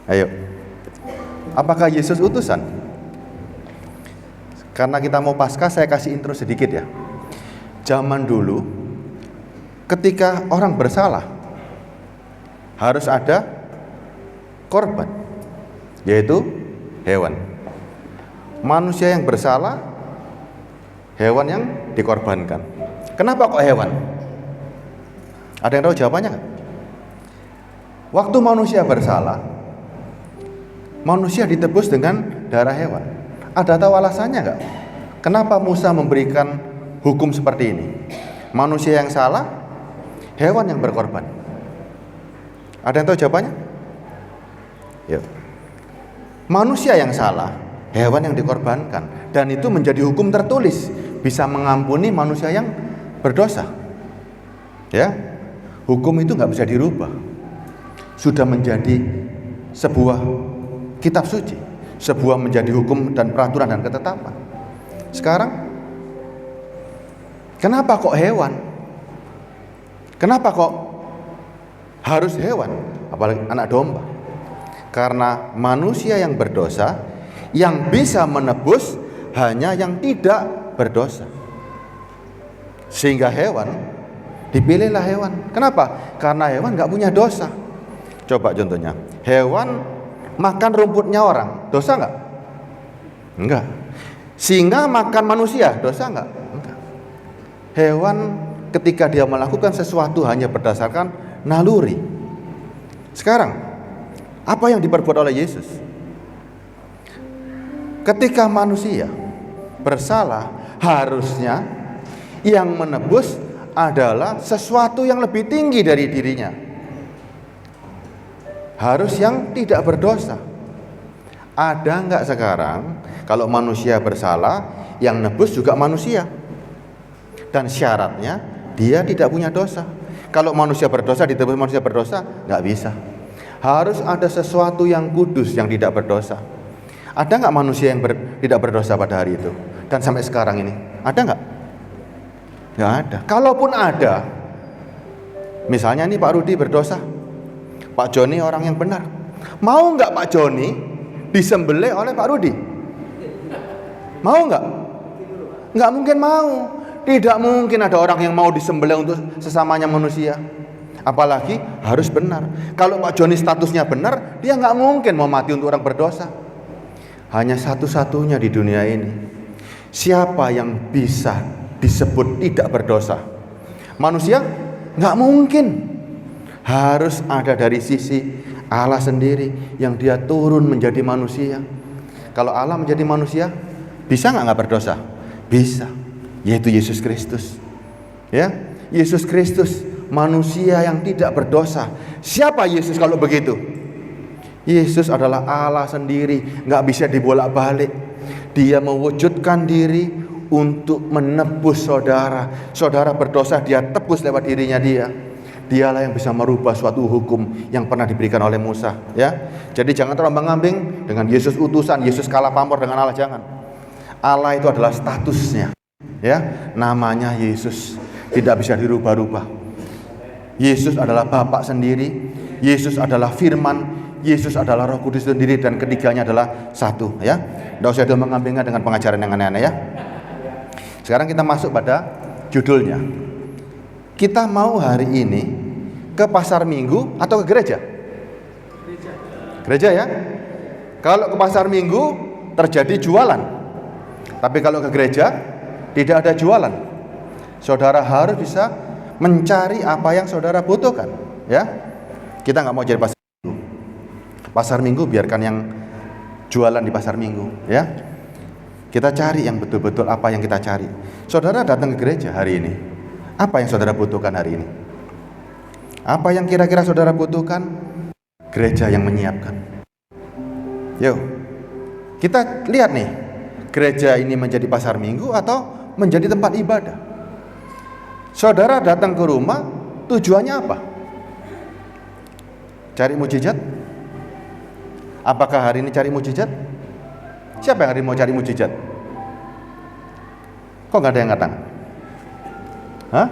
Ayo. Apakah Yesus utusan? Karena kita mau Paskah, saya kasih intro sedikit ya. Zaman dulu, ketika orang bersalah, harus ada korban, yaitu hewan. Manusia yang bersalah, hewan yang dikorbankan. Kenapa kok hewan? Ada yang tahu jawabannya nggak? Waktu manusia bersalah, manusia ditebus dengan darah hewan. Ada tahu alasannya nggak? Kenapa Musa memberikan hukum seperti ini? Manusia yang salah, hewan yang berkorban. Ada yang tahu jawabannya? Yuk. Manusia yang salah, hewan yang dikorbankan, dan itu menjadi hukum tertulis, bisa mengampuni manusia yang berdosa. Ya, hukum itu nggak bisa dirubah. Sudah menjadi sebuah kitab suci, sebuah menjadi hukum dan peraturan dan ketetapan. Sekarang, kenapa kok hewan? Kenapa kok harus hewan? Apalagi anak domba? Karena manusia yang berdosa, yang bisa menebus hanya yang tidak berdosa. Sehingga hewan, dipilihlah hewan. Kenapa? Karena hewan nggak punya dosa. Coba contohnya, hewan makan rumputnya orang, dosa nggak? Enggak. Singa makan manusia, dosa nggak? Enggak. Hewan ketika dia melakukan sesuatu hanya berdasarkan naluri. Sekarang, apa yang diperbuat oleh Yesus? Ketika manusia bersalah, harusnya yang menebus adalah sesuatu yang lebih tinggi dari dirinya. Harus yang tidak berdosa. Ada nggak sekarang kalau manusia bersalah, yang nebus juga manusia, dan syaratnya dia tidak punya dosa. Kalau manusia berdosa ditebus manusia berdosa, nggak bisa. Harus ada sesuatu yang kudus yang tidak berdosa. Ada nggak manusia yang tidak berdosa pada hari itu dan sampai sekarang ini? Ada nggak? Nggak ada. Kalaupun ada, misalnya nih Pak Rudi berdosa, Pak Joni orang yang benar. Mau nggak Pak Joni disembelih oleh Pak Rudi? Mau nggak? Nggak mungkin mau. Tidak mungkin ada orang yang mau disembelih untuk sesamanya manusia. Apalagi harus benar. Kalau Pak Joni statusnya benar, dia nggak mungkin mau mati untuk orang berdosa. Hanya satu-satunya di dunia ini. Siapa yang bisa disebut tidak berdosa? Manusia? Nggak mungkin. Harus ada dari sisi Allah sendiri yang dia turun menjadi manusia. Kalau Allah menjadi manusia, bisa nggak berdosa? Bisa, yaitu Yesus Kristus. Ya, Yesus Kristus, manusia yang tidak berdosa. Siapa Yesus kalau begitu? Yesus adalah Allah sendiri, nggak bisa dibolak-balik. Dia mewujudkan diri untuk menebus saudara. Saudara berdosa, dia tebus lewat dirinya dia. Dialah yang bisa merubah suatu hukum yang pernah diberikan oleh Musa, ya. Jadi jangan terombang-ambing dengan Yesus utusan, Yesus kalah pamor dengan Allah, jangan. Allah itu adalah statusnya, ya. Namanya Yesus, tidak bisa dirubah-rubah. Yesus adalah Bapa sendiri, Yesus adalah Firman, Yesus adalah Roh Kudus sendiri, dan ketiganya adalah satu, ya. Tidak usah terombang-ambingkan dengan pengajaran yang aneh-aneh, ya. Sekarang kita masuk pada judulnya. Kita mau hari ini ke pasar minggu atau ke gereja? Gereja, ya. Kalau ke pasar minggu terjadi jualan. Tapi kalau ke gereja tidak ada jualan. Saudara harus bisa mencari apa yang saudara butuhkan, ya. Kita nggak mau jadi pasar minggu. Pasar minggu biarkan yang jualan di pasar minggu, ya. Kita cari yang betul-betul apa yang kita cari. Saudara datang ke gereja hari ini. Apa yang saudara butuhkan hari ini? Apa yang kira-kira saudara butuhkan? Gereja yang menyiapkan. Yuk, kita lihat nih, gereja ini menjadi pasar minggu atau menjadi tempat ibadah? Saudara datang ke rumah, tujuannya apa? Cari mujizat? Apakah hari ini cari mujizat? Siapa yang hari ini mau cari mujizat? Kok nggak ada yang angkat tangan? Hah?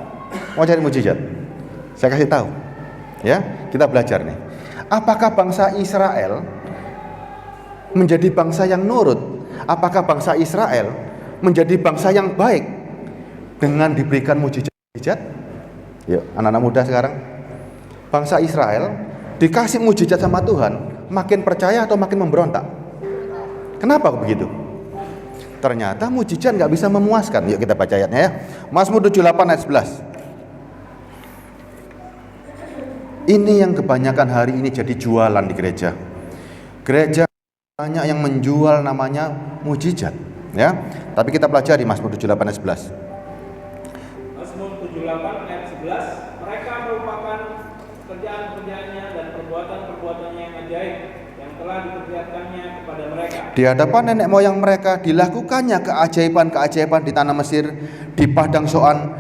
Mau cari mujizat? Saya kasih tahu, ya. Kita belajar nih. Apakah bangsa Israel menjadi bangsa yang nurut? Apakah bangsa Israel menjadi bangsa yang baik dengan diberikan mujizat? Yuk, anak-anak muda sekarang, bangsa Israel dikasih mujizat sama Tuhan, makin percaya atau makin memberontak? Kenapa begitu? Ternyata mujizat nggak bisa memuaskan. Yuk kita baca ayatnya ya. Mazmur 78 ayat 11. Ini yang kebanyakan hari ini jadi jualan di gereja. Gereja banyak yang menjual namanya mujizat, ya. Tapi kita pelajari Mazmur 78 ayat 11. Mazmur 78 ayat 11, mereka merupakan pekerjaan-pekerjaannya dan perbuatan-perbuatannya yang ajaib yang telah diperlihatkannya kepada mereka. Di hadapan nenek moyang mereka dilakukannya keajaiban-keajaiban di tanah Mesir, di padang Soan,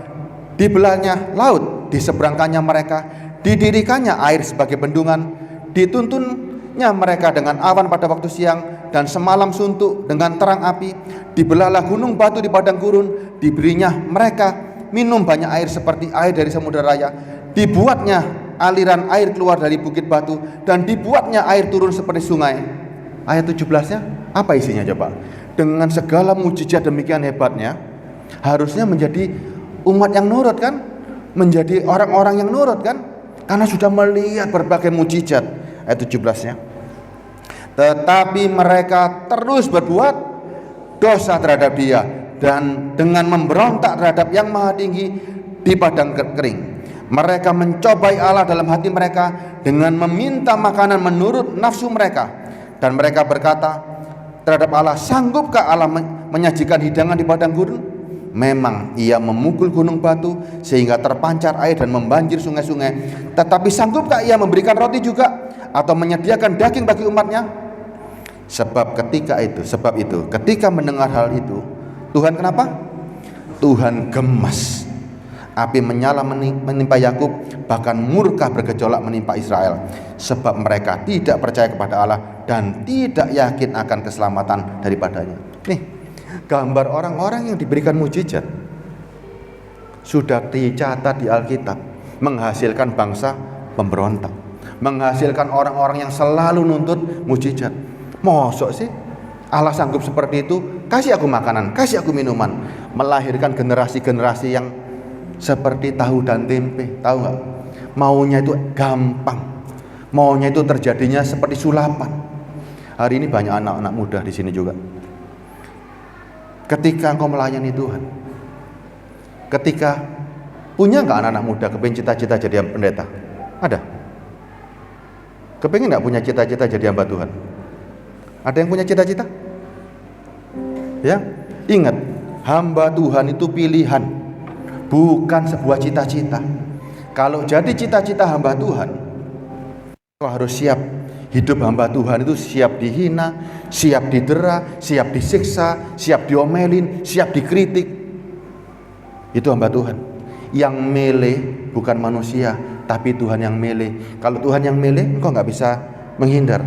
dibelahnya laut, diseberangkannya mereka, didirikannya air sebagai bendungan, dituntunnya mereka dengan awan pada waktu siang dan semalam suntuk dengan terang api, dibelahlah gunung batu di padang gurun, diberinya mereka minum banyak air seperti air dari samudera raya, dibuatnya aliran air keluar dari bukit batu, dan dibuatnya air turun seperti sungai. Ayat 17-nya apa isinya coba? Dengan segala mujizat demikian hebatnya, harusnya menjadi umat yang nurut kan? Menjadi orang-orang yang nurut kan? Karena sudah melihat berbagai mujizat. Ayat 17-nya. Tetapi mereka terus berbuat dosa terhadap Dia, dan dengan memberontak terhadap Yang Maha Tinggi di padang kering. Mereka mencobai Allah dalam hati mereka dengan meminta makanan menurut nafsu mereka, dan mereka berkata terhadap Allah, sanggupkah Allah menyajikan hidangan di padang gurun? Memang Ia memukul gunung batu sehingga terpancar air dan membanjir sungai-sungai. Tetapi sanggupkah Ia memberikan roti juga, atau menyediakan daging bagi umatnya? Sebab itu ketika mendengar hal itu, Tuhan kenapa? Tuhan gemas. Api menyala menimpa Yakub, bahkan murka bergejolak menimpa Israel, sebab mereka tidak percaya kepada Allah dan tidak yakin akan keselamatan daripadanya. Nih, gambar orang-orang yang diberikan mujizat sudah dicatat di Alkitab, menghasilkan bangsa pemberontak, menghasilkan orang-orang yang selalu nuntut mujizat. Mosok sih Allah sanggup seperti itu? Kasih aku makanan, kasih aku minuman, melahirkan generasi-generasi yang seperti tahu dan tempe. Tahu nggak? Maunya itu gampang, maunya itu terjadinya seperti sulapan. Hari ini banyak anak-anak muda di sini juga. Ketika engkau melayani Tuhan, ketika punya nggak anak-anak muda kepengen cita-cita jadi pendeta? Ada? Kepengen nggak punya cita-cita jadi hamba Tuhan? Ada yang punya cita-cita? Ya, ingat, hamba Tuhan itu pilihan, bukan sebuah cita-cita. Kalau jadi cita-cita hamba Tuhan, kau harus siap. Hidup hamba Tuhan itu siap dihina, siap didera, siap disiksa, siap diomelin, siap dikritik. Itu hamba Tuhan. Yang mele bukan manusia, tapi Tuhan yang mele. Kalau Tuhan yang mele, engkau nggak bisa menghindar.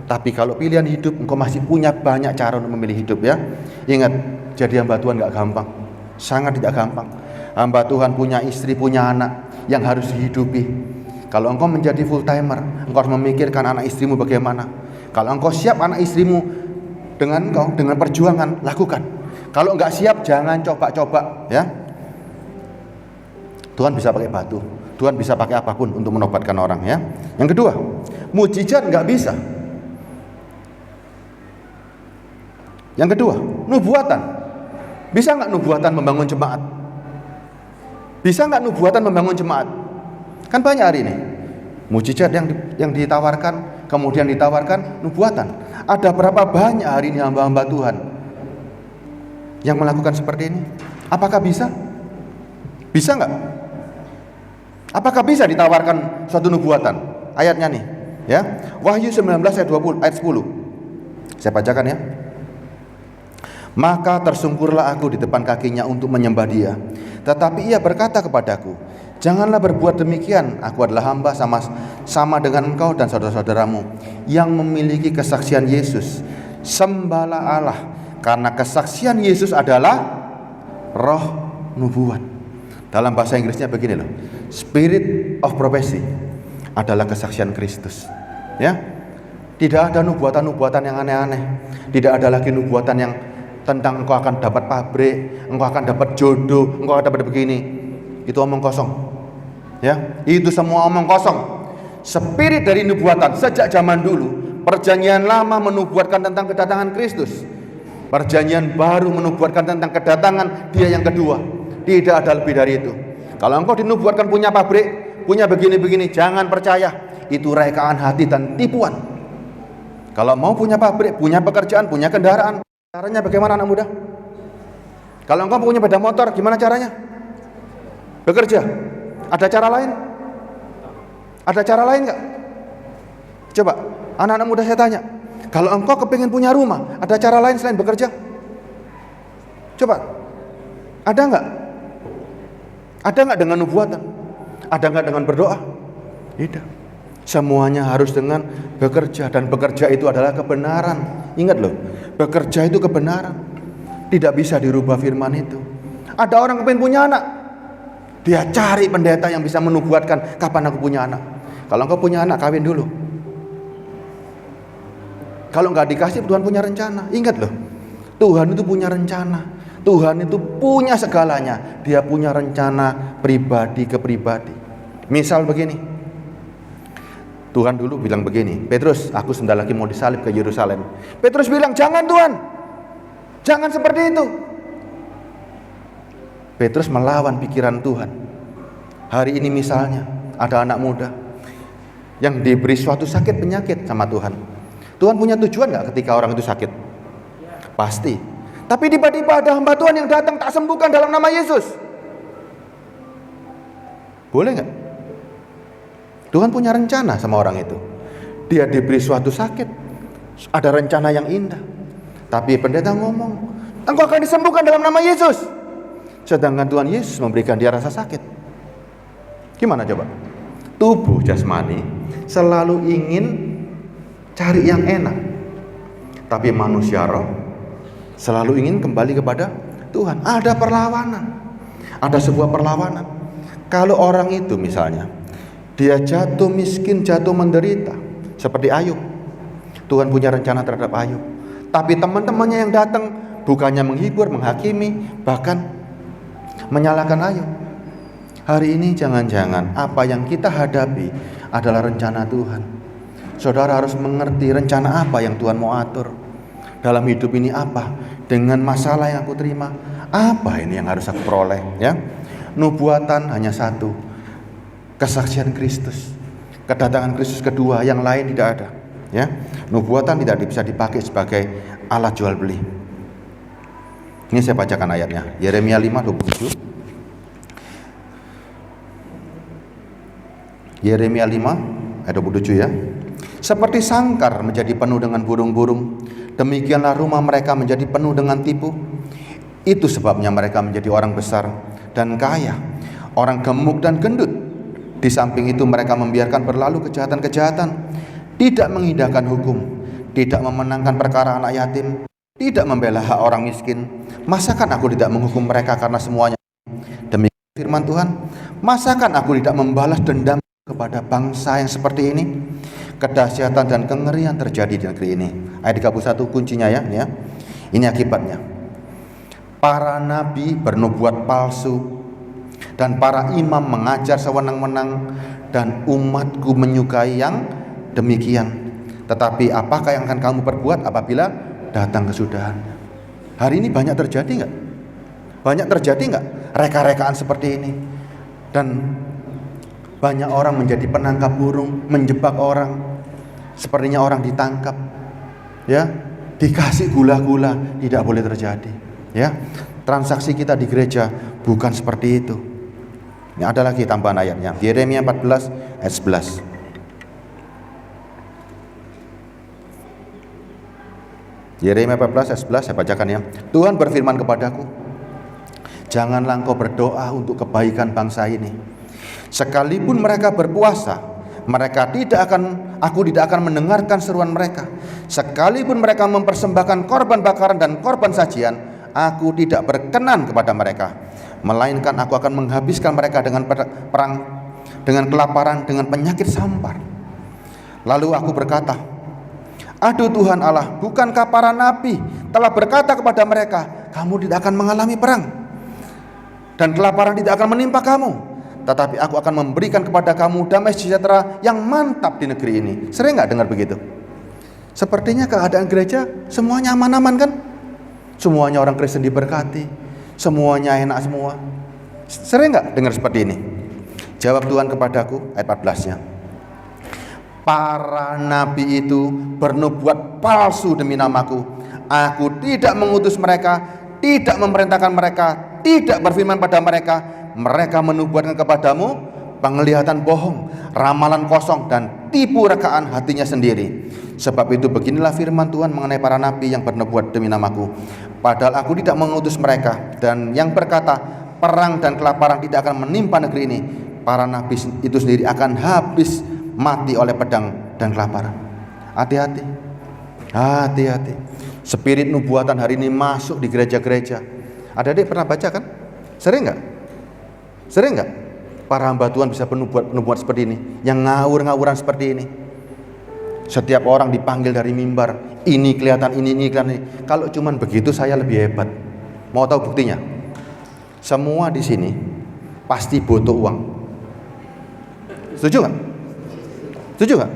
Tapi kalau pilihan hidup, engkau masih punya banyak cara untuk memilih hidup, ya. Ingat, jadi hamba Tuhan nggak gampang, sangat tidak gampang. Hamba Tuhan punya istri, punya anak yang harus dihidupi. Kalau engkau menjadi full timer, engkau harus memikirkan anak istrimu bagaimana. Kalau engkau siap anak istrimu dengan engkau, dengan perjuangan, lakukan. Kalau enggak siap, jangan coba-coba, ya. Tuhan bisa pakai batu, Tuhan bisa pakai apapun untuk menobatkan orang, ya. Yang kedua, mujizat enggak bisa. Yang kedua, nubuatan. Bisa enggak nubuatan membangun jemaat? Bisa enggak nubuatan membangun jemaat? Kan banyak hari ini mujizat yang ditawarkan, kemudian ditawarkan nubuatan. Ada berapa banyak hari ini hamba-hamba Tuhan yang melakukan seperti ini? Apakah bisa? Bisa enggak? Apakah bisa ditawarkan suatu nubuatan? Ayatnya nih, ya. Wahyu 19 ayat 20 ayat 10. Saya bacakan, ya. Maka tersungkurlah aku di depan kakinya untuk menyembah Dia. Tetapi ia berkata kepadaku, janganlah berbuat demikian. Aku adalah hamba sama dengan engkau dan saudara-saudaramu yang memiliki kesaksian Yesus. Sembahlah Allah, karena kesaksian Yesus adalah roh nubuat. Dalam bahasa Inggrisnya begini loh, Spirit of prophecy adalah kesaksian Kristus, ya. Tidak ada nubuatan-nubuatan yang aneh-aneh. Tidak ada lagi nubuatan yang tentang engkau akan dapat pabrik, engkau akan dapat jodoh, engkau akan dapat begini. Itu omong kosong. Ya, itu semua omong kosong. Spirit dari nubuatan sejak zaman dulu, perjanjian lama menubuatkan tentang kedatangan Kristus. Perjanjian baru menubuatkan tentang kedatangan Dia yang kedua. Tidak ada lebih dari itu. Kalau engkau dinubuatkan punya pabrik, punya begini-begini, jangan percaya. Itu rekaan hati dan tipuan. Kalau mau punya pabrik, punya pekerjaan, punya kendaraan, caranya bagaimana anak muda? Kalau engkau punya sepeda motor, gimana caranya? Bekerja. Ada cara lain? Ada cara lain nggak? Coba, anak-anak muda saya tanya. Kalau engkau kepingin punya rumah, ada cara lain selain bekerja? Coba, ada nggak? Ada nggak dengan nubuatan? Ada nggak dengan berdoa? Tidak. Semuanya harus dengan bekerja, dan bekerja itu adalah kebenaran. Ingat loh, bekerja itu kebenaran. Tidak bisa dirubah firman itu. Ada orang kepingin punya anak, dia cari pendeta yang bisa menubuatkan kapan aku punya anak. Kalau engkau punya anak, kawin dulu. Kalau nggak dikasih, Tuhan punya rencana. Ingat loh, Tuhan itu punya rencana. Tuhan itu punya segalanya. Dia punya rencana pribadi ke pribadi. Misal begini, Tuhan dulu bilang begini, Petrus, aku sebentar lagi mau disalib ke Yerusalem. Petrus bilang, jangan Tuhan, jangan seperti itu. Petrus melawan pikiran Tuhan. Hari ini misalnya ada anak muda yang diberi suatu sakit penyakit sama Tuhan. Tuhan punya tujuan nggak ketika orang itu sakit? Pasti. Tapi tiba-tiba ada hamba Tuhan yang datang, tak sembuhkan dalam nama Yesus. Boleh nggak? Tuhan punya rencana sama orang itu. Dia diberi suatu sakit, ada rencana yang indah. Tapi pendeta ngomong, engkau akan disembuhkan dalam nama Yesus. Sedangkan Tuhan Yesus memberikan dia rasa sakit. Gimana coba? Tubuh jasmani selalu ingin cari yang enak, tapi manusia roh selalu ingin kembali kepada Tuhan. Ada perlawanan, ada sebuah perlawanan. Kalau orang itu misalnya dia jatuh miskin, jatuh menderita, seperti Ayub, Tuhan punya rencana terhadap Ayub. Tapi teman-temannya yang datang bukannya menghibur, menghakimi, bahkan menyalahkan Ayub. Hari ini jangan-jangan apa yang kita hadapi adalah rencana Tuhan. Saudara harus mengerti rencana apa yang Tuhan mau atur dalam hidup ini. Apa dengan masalah yang aku terima, apa ini yang harus aku peroleh, ya. Nubuatan hanya satu, kesaksian Kristus, kedatangan Kristus kedua, yang lain tidak ada, ya. Nubuatan tidak bisa dipakai sebagai alat jual beli. Ini saya bacakan ayatnya, Yeremia 5:27. Yeremia 5 ayat 27, ya. Seperti sangkar menjadi penuh dengan burung-burung, demikianlah rumah mereka menjadi penuh dengan tipu. Itu sebabnya mereka menjadi orang besar dan kaya, orang gemuk dan gendut. Di samping itu mereka membiarkan berlalu kejahatan-kejahatan, tidak mengindahkan hukum, tidak memenangkan perkara anak yatim, tidak membela hak orang miskin. Masakan aku tidak menghukum mereka karena semuanya? Demikian firman Tuhan. Masakan aku tidak membalas dendam kepada bangsa yang seperti ini? Kedahsyatan dan kengerian terjadi di negeri ini. Ayat 31 kuncinya, ya. Ini akibatnya. Para nabi bernubuat palsu, dan para imam mengajar sewenang-wenang, dan umatku menyukai yang demikian. Tetapi apakah yang akan kamu perbuat apabila datang kesudahan? Hari ini banyak terjadi nggak? Banyak terjadi nggak reka-rekaan seperti ini? Dan banyak orang menjadi penangkap burung, menjebak orang. Sepertinya orang ditangkap, ya, dikasih gula-gula. Tidak boleh terjadi, ya. Transaksi kita di gereja bukan seperti itu. Ini ada lagi tambahan ayatnya, Yeremia 14 ayat 11. Yeremia 14 ayat 11 saya bacakan, ya. Tuhan berfirman kepadaku, janganlah engkau berdoa untuk kebaikan bangsa ini. Sekalipun mereka berpuasa, aku tidak akan mendengarkan seruan mereka. Sekalipun mereka mempersembahkan korban bakaran dan korban sajian, aku tidak berkenan kepada mereka. Melainkan aku akan menghabiskan mereka dengan perang, dengan kelaparan, dengan penyakit sampar. Lalu aku berkata, Aduh Tuhan Allah, bukankah para nabi telah berkata kepada mereka, kamu tidak akan mengalami perang dan kelaparan tidak akan menimpa kamu, tetapi aku akan memberikan kepada kamu damai sejahtera yang mantap di negeri ini. Sering nggak dengar begitu? Sepertinya keadaan gereja semuanya aman-aman kan? Semuanya orang Kristen diberkati, semuanya enak semua. Sering nggak dengar seperti ini? Jawab Tuhan kepadaku, ayat 14-nya. Para nabi itu bernubuat palsu demi namaku. Aku tidak mengutus mereka, tidak memerintahkan mereka, tidak berfirman pada mereka. Mereka menubuatkan kepadamu penglihatan bohong, ramalan kosong, dan tipu rekaan hatinya sendiri. Sebab itu beginilah firman Tuhan mengenai para nabi yang bernubuat demi namaku. Padahal aku tidak mengutus mereka. Dan yang berkata perang dan kelaparan tidak akan menimpa negeri ini, para nabi itu sendiri akan habis mati oleh pedang dan kelaparan. Hati-hati, hati-hati. Spirit nubuatan hari ini masuk di gereja-gereja. Adik-adik pernah baca kan? Sering nggak? Sering nggak? Para hamba Tuhan bisa penubuat seperti ini, yang ngawur-ngawuran seperti ini. Setiap orang dipanggil dari mimbar, ini kelihatan ini kelihatan ini. Kalau cuman begitu saya lebih hebat. Mau tahu buktinya? Semua di sini pasti butuh uang. Setuju nggak? Setuju nggak?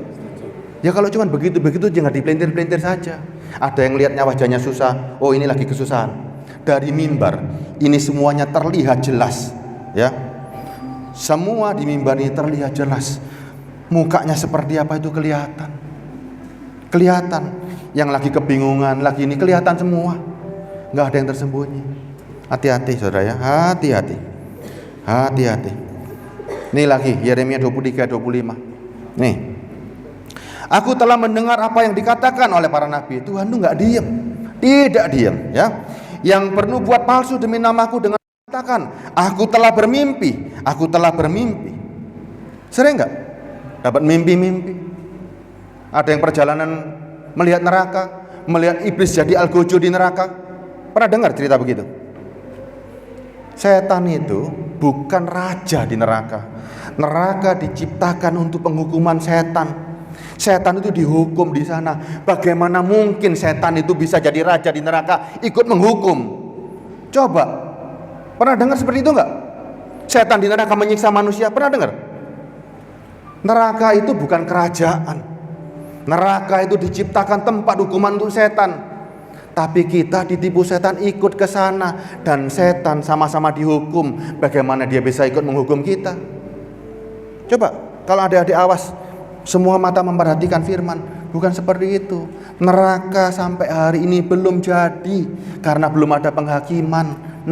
Ya kalau cuman begitu-begitu jangan dipelintir-pelintir saja. Ada yang lihatnya wajahnya susah, oh ini lagi kesusahan. Dari mimbar ini semuanya terlihat jelas, ya. Semua di mimbar ini terlihat jelas. Mukanya seperti apa itu kelihatan. Kelihatan. Yang lagi kebingungan, lagi ini kelihatan semua. Nggak ada yang tersembunyi. Hati-hati saudara ya, hati-hati. Hati-hati. Ini lagi Yeremia 23-25. Nih, aku telah mendengar apa yang dikatakan oleh para nabi. Tuhan itu nggak diem, tidak diem, ya. Yang bernubuat palsu demi namaku dengan mengatakan, aku telah bermimpi, aku telah bermimpi. Sering nggak dapat mimpi-mimpi? Ada yang perjalanan melihat neraka, melihat iblis jadi algojo di neraka. Pernah dengar cerita begitu? Setan itu bukan raja di neraka. Neraka diciptakan untuk penghukuman setan. Setan itu dihukum di sana. Bagaimana mungkin setan itu bisa jadi raja di neraka, ikut menghukum? Coba, pernah dengar seperti itu enggak? Setan di neraka menyiksa manusia, pernah dengar? Neraka itu bukan kerajaan. Neraka itu diciptakan tempat hukuman untuk setan. Tapi kita ditipu setan, ikut ke sana, dan setan sama-sama dihukum. Bagaimana dia bisa ikut menghukum kita? Coba, kalau adik-adik awas, semua mata memperhatikan firman. Bukan seperti itu. Neraka sampai hari ini belum jadi, karena belum ada penghakiman.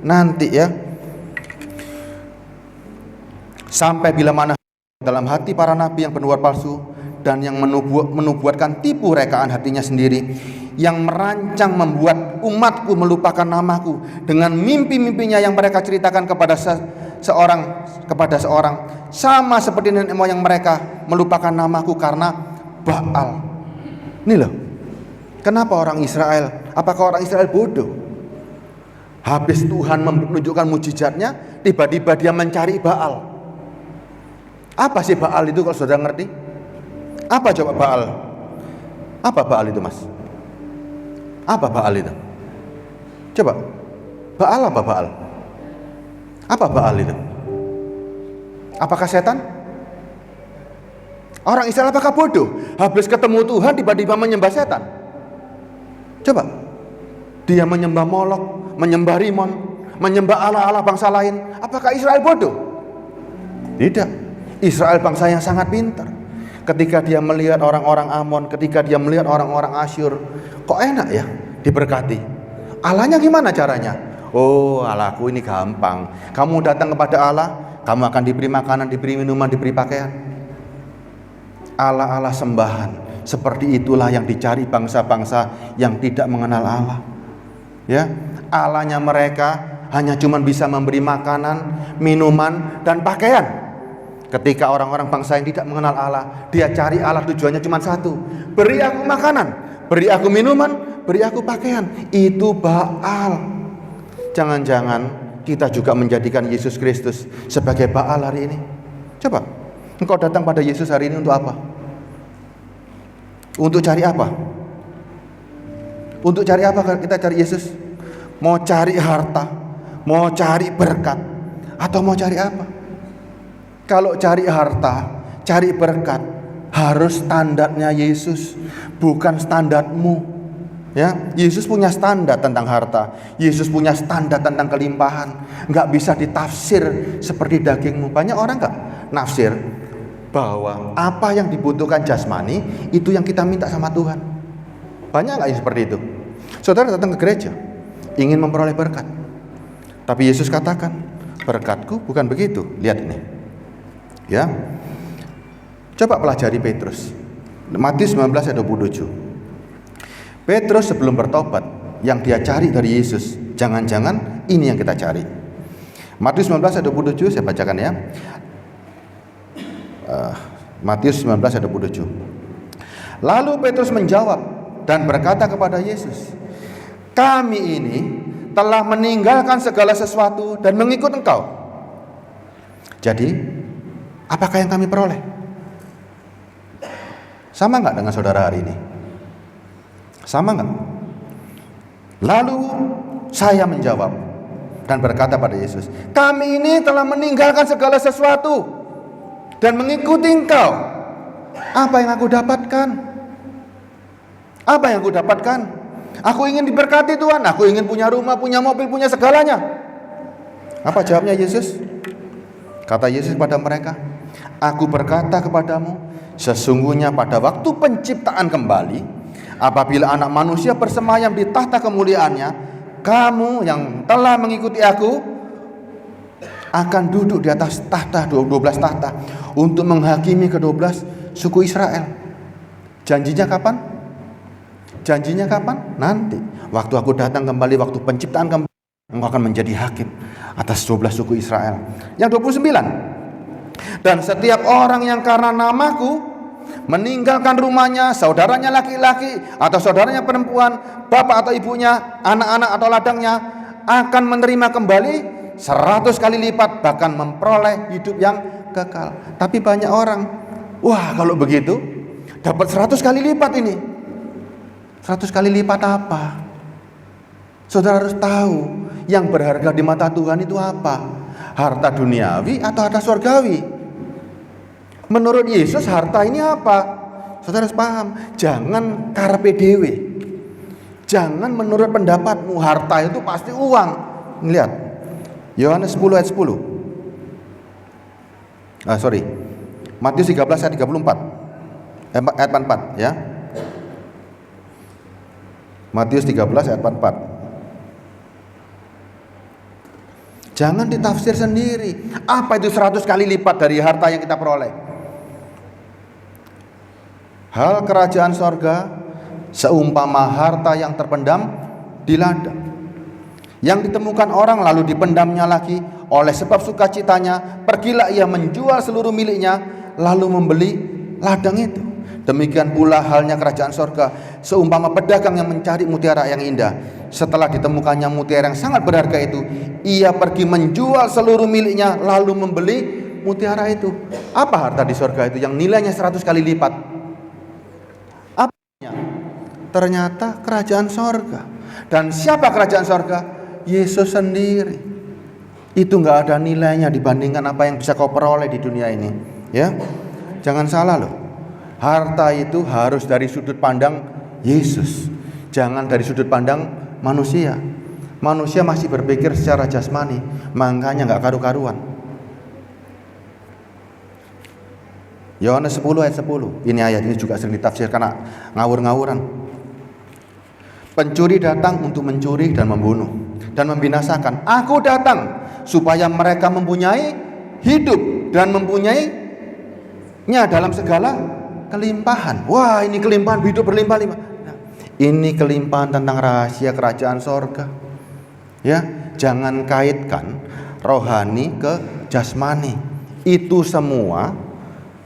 Nanti ya. Sampai bila mana dalam hati para nabi yang bernubuat palsu dan yang menubuatkan tipu rekaan hatinya sendiri, yang merancang membuat umatku melupakan namaku dengan mimpi-mimpinya yang mereka ceritakan kepada seorang, sama seperti nenek moyang mereka melupakan namaku karena Baal. Ini loh, kenapa orang Israel? Apakah orang Israel bodoh? Habis Tuhan menunjukkan mujizatnya, tiba-tiba dia mencari Baal. Apa sih Baal itu kalau saudara ngerti? Apa coba Baal? Apa Baal itu, Mas? Apa Baal itu? Coba, Baal apa Baal? Apa Baal itu? Apakah setan? Orang Israel apakah bodoh? Habis ketemu Tuhan tiba-tiba menyembah setan. Coba, dia menyembah Molok, menyembah Rimon, menyembah Allah-Allah bangsa lain. Apakah Israel bodoh? Tidak. Israel bangsa yang sangat pintar. Ketika dia melihat orang-orang Amon, ketika dia melihat orang-orang Asyur, kok enak ya diberkati. Allahnya gimana caranya? Oh, Allahku ini gampang. Kamu datang kepada Allah, kamu akan diberi makanan, diberi minuman, diberi pakaian. Allah-Allah sembahan. Seperti itulah yang dicari bangsa-bangsa yang tidak mengenal Allah. Ya, Allahnya mereka hanya cuma bisa memberi makanan, minuman, dan pakaian. Ketika orang-orang bangsa yang tidak mengenal Allah, dia cari Allah tujuannya cuma satu, beri aku makanan, beri aku minuman, beri aku pakaian. Itu Baal. Jangan-jangan kita juga menjadikan Yesus Kristus sebagai Baal hari ini. Coba, engkau datang pada Yesus hari ini untuk apa? Untuk cari apa? Untuk cari apa kita cari Yesus? Mau cari harta, mau cari berkat, atau mau cari apa? Kalau cari harta, cari berkat, harus standarnya Yesus, bukan standarmu. Ya, Yesus punya standar tentang harta. Yesus punya standar tentang kelimpahan. Nggak bisa ditafsir seperti dagingmu. Banyak orang nggak nafsir bahwa apa yang dibutuhkan jasmani itu yang kita minta sama Tuhan. Banyak nggak yang seperti itu? Saudara datang ke gereja ingin memperoleh berkat, tapi Yesus katakan berkatku bukan begitu. Lihat ini, ya. Coba pelajari Petrus. Matius 19 ayat 27. Petrus sebelum bertobat, yang dia cari dari Yesus, jangan-jangan ini yang kita cari. Matius 19 ayat 27, saya bacakan ya. Matius 19 ayat 27. Lalu Petrus menjawab dan berkata kepada Yesus, kami ini telah meninggalkan segala sesuatu dan mengikut Engkau. Jadi, apakah yang kami peroleh? Sama nggak dengan saudara hari ini? Sama nggak? Lalu saya menjawab dan berkata pada Yesus, kami ini telah meninggalkan segala sesuatu dan mengikuti Engkau. Apa yang aku dapatkan? Apa yang aku dapatkan? Aku ingin diberkati Tuhan, aku ingin punya rumah, punya mobil, punya segalanya. Apa jawabnya Yesus? Kata Yesus pada mereka, aku berkata kepadamu, sesungguhnya pada waktu penciptaan kembali, apabila anak manusia bersemayam di tahta kemuliaannya, kamu yang telah mengikuti aku akan duduk di atas tahta 12 tahta untuk menghakimi ke-12 suku Israel. Janjinya kapan? Janjinya kapan? Nanti. Waktu aku datang kembali, waktu penciptaan kembali, engkau akan menjadi hakim atas 12 suku Israel. Yang 29. Dan setiap orang yang karena namaku meninggalkan rumahnya, saudaranya laki-laki atau saudaranya perempuan, bapak atau ibunya, anak-anak atau ladangnya, akan menerima kembali 100 kali lipat, bahkan memperoleh hidup yang kekal. Tapi banyak orang, wah kalau begitu dapat 100 kali lipat ini. 100 kali lipat apa? Saudara harus tahu yang berharga di mata Tuhan itu apa? Harta duniawi atau harta surgawi? Menurut Yesus harta ini apa? Saudara harus paham, jangan carpe dewe. Jangan menurut pendapatmu harta itu pasti uang. Lihat Yohanes 10 ayat 10. Matius 13 ayat 34. Ayat 44 ya. Matius 13 ayat 44. Jangan ditafsir sendiri. Apa itu 100 kali lipat dari harta yang kita peroleh? Hal kerajaan sorga seumpama harta yang terpendam di ladang, yang ditemukan orang lalu dipendamnya lagi. Oleh sebab sukacitanya, pergilah ia menjual seluruh miliknya lalu membeli ladang itu. Demikian pula halnya kerajaan sorga, seumpama pedagang yang mencari mutiara yang indah. Setelah ditemukannya mutiara yang sangat berharga itu, ia pergi menjual seluruh miliknya lalu membeli mutiara itu. Apa harta di sorga itu yang nilainya 100 kali lipat? Apanya? Ternyata kerajaan sorga. Dan siapa kerajaan sorga? Yesus sendiri. Itu gak ada nilainya dibandingkan apa yang bisa kau peroleh di dunia ini. Ya, jangan salah loh. Harta itu harus dari sudut pandang Yesus, jangan dari sudut pandang manusia. Manusia masih berpikir secara jasmani, makanya gak karu-karuan. Yohanes 10 ayat 10. Ini ayat ini juga sering ditafsirkan ngawur-ngawuran. Pencuri datang untuk mencuri dan membunuh dan membinasakan. Aku datang supaya mereka mempunyai hidup dan mempunyainya dalam segala kelimpahan. Wah, ini kelimpahan hidup berlimpah-limpah. Nah, ini kelimpahan tentang rahasia kerajaan sorga. Ya, jangan kaitkan rohani ke jasmani. Itu semua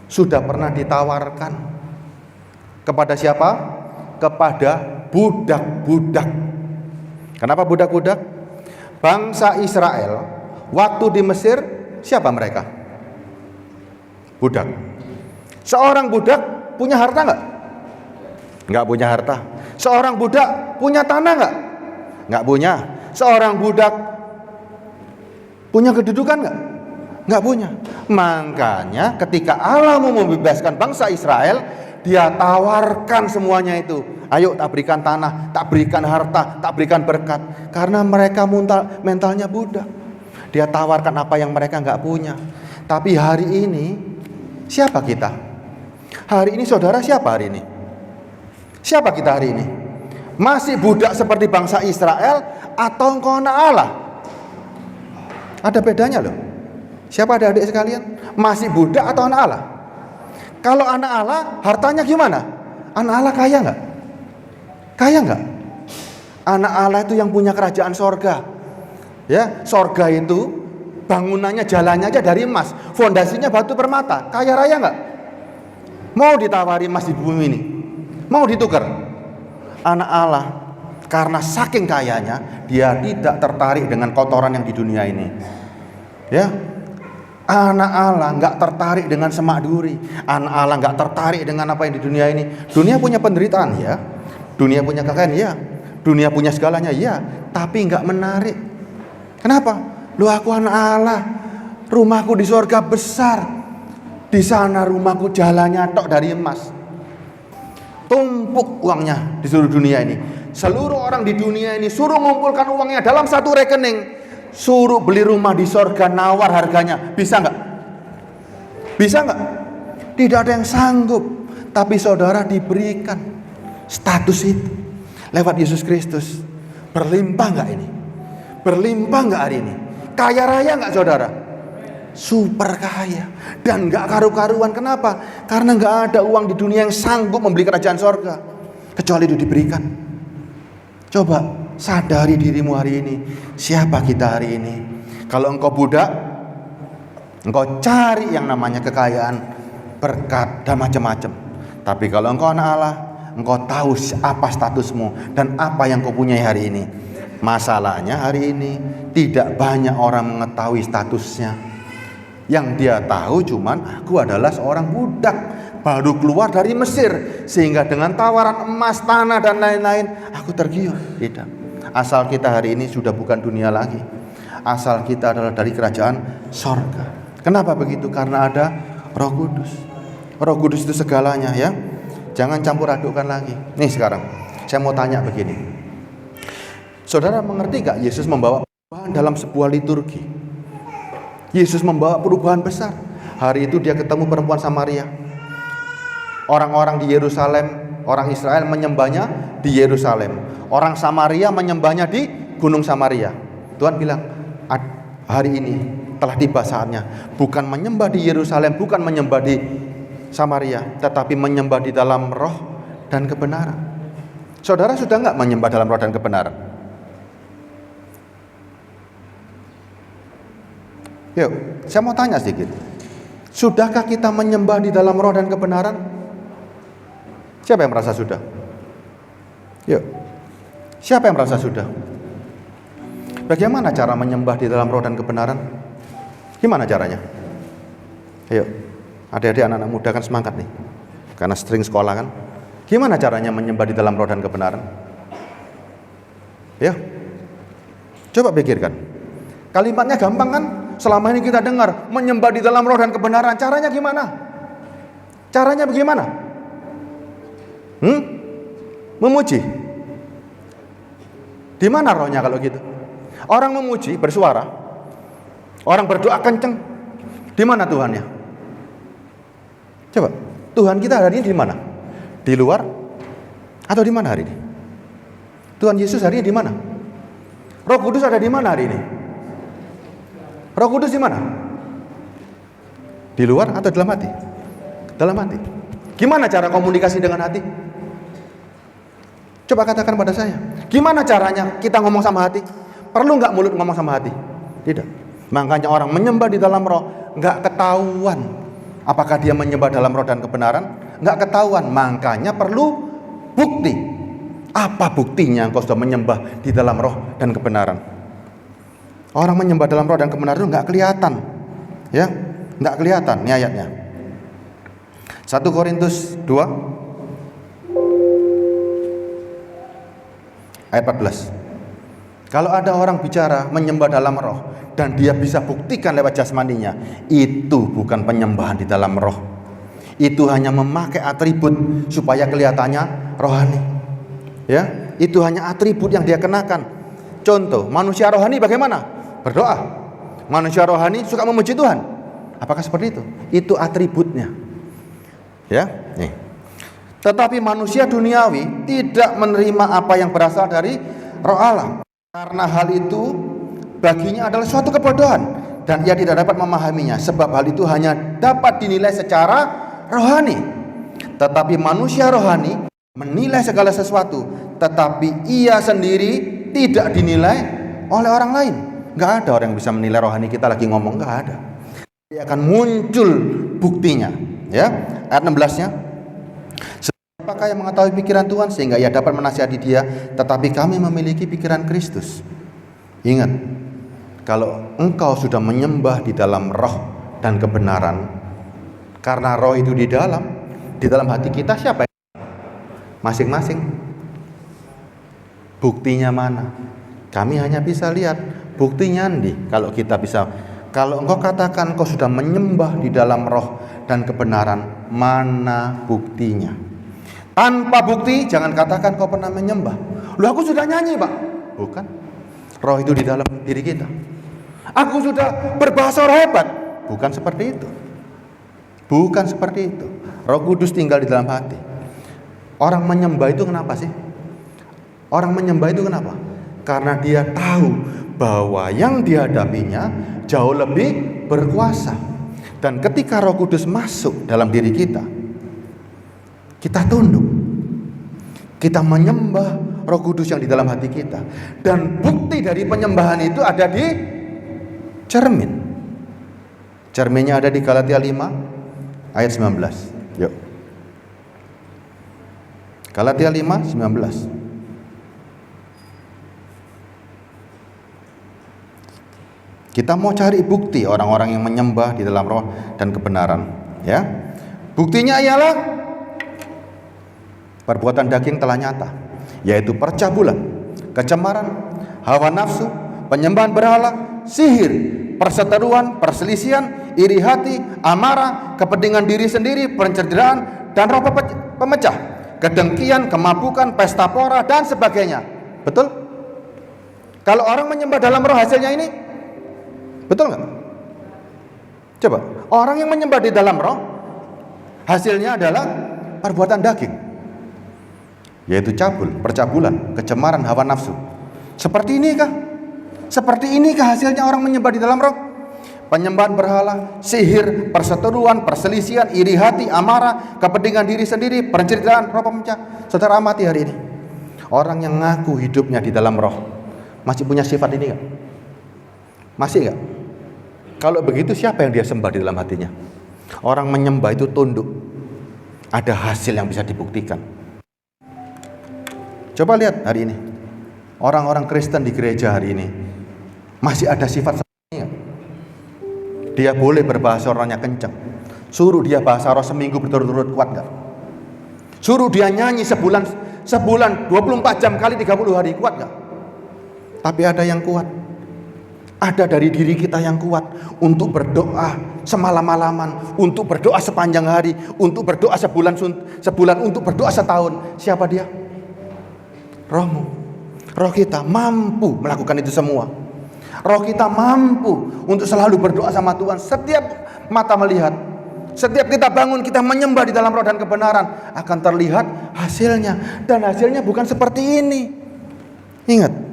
sudah pernah ditawarkan kepada siapa? Kepada budak-budak. Kenapa budak-budak? Bangsa Israel waktu di Mesir, siapa mereka? Budak. Seorang budak punya harta enggak? Nggak punya harta. Seorang budak punya tanah nggak? Nggak punya. Seorang budak punya kedudukan nggak? Nggak punya. Makanya ketika Allah mau membebaskan bangsa Israel, Dia tawarkan semuanya itu. Ayo, tak berikan tanah, tak berikan harta, tak berikan berkat. Karena mereka mentalnya budak. Dia tawarkan apa yang mereka nggak punya. Tapi hari ini, siapa kita? Hari ini saudara siapa hari ini? Siapa kita hari ini? Masih budak seperti bangsa Israel atau engkau anak Allah? Ada bedanya loh. Siapa adik-adik sekalian? Masih budak atau anak Allah? Kalau anak Allah, hartanya gimana? Anak Allah kaya nggak? Kaya nggak? Anak Allah itu yang punya kerajaan sorga. Ya, sorga itu bangunannya, jalannya aja dari emas, fondasinya batu permata. Kaya raya nggak? Mau ditawari emas di bumi ini? Mau ditukar? Anak Allah karena saking kayanya, dia tidak tertarik dengan kotoran yang di dunia ini. Ya, anak Allah nggak tertarik dengan semak duri. Anak Allah nggak tertarik dengan apa yang di dunia ini. Dunia punya penderitaan ya, dunia punya kekayaan ya, dunia punya segalanya ya, tapi nggak menarik. Kenapa? Lu aku anak Allah, rumahku di surga besar. Di sana rumahku jalannya tok dari emas. Tumpuk uangnya di seluruh dunia ini. Seluruh orang di dunia ini suruh ngumpulkan uangnya dalam satu rekening, suruh beli rumah di surga, nawar harganya, bisa nggak? Bisa nggak? Tidak ada yang sanggup. Tapi saudara diberikan status itu lewat Yesus Kristus. Berlimpah nggak ini? Berlimpah nggak hari ini? Kaya raya nggak saudara? Super kaya dan nggak karu-karuan. Kenapa? Karena nggak ada uang di dunia yang sanggup membeli kerajaan sorga kecuali itu diberikan. Coba sadari dirimu hari ini. Siapa kita hari ini? Kalau engkau budak, engkau cari yang namanya kekayaan, berkat dan macam-macam. Tapi kalau engkau anak Allah, engkau tahu apa statusmu dan apa yang kau punyai hari ini. Masalahnya hari ini tidak banyak orang mengetahui statusnya. Yang dia tahu cuman aku adalah seorang budak baru keluar dari Mesir, sehingga dengan tawaran emas, tanah dan lain-lain aku tergiur. Tidak. Asal kita hari ini sudah bukan dunia lagi. Asal kita adalah dari kerajaan sorga. Kenapa begitu? Karena ada Roh Kudus. Roh Kudus itu segalanya ya. Jangan campur adukkan lagi. Nih sekarang saya mau tanya begini. Saudara mengerti gak Yesus membawa perubahan dalam sebuah liturgi? Yesus membawa perubahan besar. Hari itu dia ketemu perempuan Samaria. Orang-orang di Yerusalem, orang Israel menyembahnya di Yerusalem. Orang Samaria menyembahnya di Gunung Samaria. Tuhan bilang, hari ini telah tiba saatnya. Bukan menyembah di Yerusalem, bukan menyembah di Samaria, tetapi menyembah di dalam roh dan kebenaran. Saudara sudah enggak menyembah dalam roh dan kebenaran? Yuk, saya mau tanya sedikit. Sudahkah kita menyembah di dalam roh dan kebenaran? Siapa yang merasa sudah? Yuk, siapa yang merasa sudah? Bagaimana cara menyembah di dalam roh dan kebenaran? Gimana caranya? Ayo, adik-adik anak-anak muda kan semangat nih, karena sering sekolah kan. Gimana caranya menyembah di dalam roh dan kebenaran? Ya, coba pikirkan. Kalimatnya gampang kan? Selama ini kita dengar menyembah di dalam roh dan kebenaran. Caranya gimana? Caranya bagaimana? Memuji. Di mana rohnya kalau gitu? Orang memuji bersuara, orang berdoa kenceng. Di mana Tuhannya? Coba, Tuhan kita hari ini di mana? Di luar atau di mana hari ini? Tuhan Yesus hari ini di mana? Roh Kudus ada di mana hari ini? Roh Kudus di mana? Di luar atau dalam hati? Dalam hati. Gimana cara komunikasi dengan hati? Coba katakan pada saya. Gimana caranya kita ngomong sama hati? Perlu nggak mulut ngomong sama hati? Tidak. Makanya orang menyembah di dalam roh nggak ketahuan. Apakah dia menyembah dalam roh dan kebenaran? Nggak ketahuan. Makanya perlu bukti. Apa buktinya engkau sudah menyembah di dalam roh dan kebenaran? Orang menyembah dalam roh dan kebenaran itu nggak kelihatan, ya, nggak kelihatan. Ini ayatnya. 1 Korintus 2 Ayat 14. Kalau ada orang bicara menyembah dalam roh dan dia bisa buktikan lewat jasmaninya, itu bukan penyembahan di dalam roh. Itu hanya memakai atribut supaya kelihatannya rohani. Ya, itu hanya atribut yang dia kenakan. Contoh, manusia rohani bagaimana? Berdoa. Manusia rohani suka memuji Tuhan. Apakah seperti itu? Itu atributnya. Ya, nih. Tetapi manusia duniawi tidak menerima apa yang berasal dari roh Allah. Karena hal itu baginya adalah suatu kebodohan dan ia tidak dapat memahaminya, sebab hal itu hanya dapat dinilai secara rohani. Tetapi manusia rohani menilai segala sesuatu, tetapi ia sendiri tidak dinilai oleh orang lain. Gak ada orang yang bisa menilai rohani kita lagi ngomong, gak ada. Dia akan muncul buktinya. Ya, ayat 16-nya. Siapakah yang mengetahui pikiran Tuhan sehingga ia dapat menasihati dia? Tetapi kami memiliki pikiran Kristus. Ingat, kalau engkau sudah menyembah di dalam roh dan kebenaran, karena roh itu di dalam hati kita, siapa yang masing-masing? Buktinya mana? Kami hanya bisa lihat buktinya kalau kita bisa. Kalau engkau katakan engkau sudah menyembah di dalam roh dan kebenaran, mana buktinya? Tanpa bukti jangan katakan kau pernah menyembah. Loh, aku sudah nyanyi, Pak. Bukan. Roh itu di dalam diri kita. Aku sudah berbahasa roh hebat. Bukan seperti itu. Bukan seperti itu. Roh Kudus tinggal di dalam hati. Orang menyembah itu kenapa sih? Orang menyembah itu kenapa? Karena dia tahu bahwa yang dihadapinya jauh lebih berkuasa. Dan ketika Roh Kudus masuk dalam diri kita, kita tunduk. Kita menyembah Roh Kudus yang di dalam hati kita. Dan bukti dari penyembahan itu ada di cermin. Cerminnya ada di Galatia 5 ayat 19. Yuk. Galatia 5:19. Kita mau cari bukti orang-orang yang menyembah di dalam roh dan kebenaran, ya. Buktinya ialah perbuatan daging telah nyata, yaitu percabulan, kecemaran, hawa nafsu, penyembahan berhala, sihir, perseteruan, perselisihan, iri hati, amarah, kepentingan diri sendiri, pencederaan, dan roh pemecah, kedengkian, kemabukan, pesta pora, dan sebagainya. Betul? Kalau orang menyembah dalam roh, hasilnya ini betul nggak? Coba, orang yang menyembah di dalam roh, hasilnya adalah perbuatan daging, yaitu cabul, percabulan, kecemaran, hawa nafsu. Seperti inikah? Seperti inikah hasilnya orang menyembah di dalam roh? Penyembahan berhala, sihir, perseteruan, perselisihan, iri hati, amarah, kepentingan diri sendiri, penceritaan, roh pemecah. Saudara amati hari ini, orang yang ngaku hidupnya di dalam roh, masih punya sifat ini nggak? Masih nggak? Kalau begitu siapa yang dia sembah di dalam hatinya? Orang menyembah itu tunduk. Ada hasil yang bisa dibuktikan. Coba lihat hari ini, orang-orang Kristen di gereja hari ini masih ada sifat seperti ini nggak? Dia boleh berbahasa rohnya kencang. Suruh dia bahasa roh seminggu berturut-turut, kuat nggak? Suruh dia nyanyi sebulan 24 jam kali 30 hari, kuat nggak? Tapi ada yang kuat. Ada dari diri kita yang kuat untuk berdoa semalam-malaman, untuk berdoa sepanjang hari, untuk berdoa sebulan, untuk berdoa setahun. Siapa dia? Rohmu. Roh kita mampu melakukan itu semua. Roh kita mampu untuk selalu berdoa sama Tuhan. Setiap mata melihat, setiap kita bangun, kita menyembah di dalam roh dan kebenaran, akan terlihat hasilnya. Dan hasilnya bukan seperti ini. Ingat,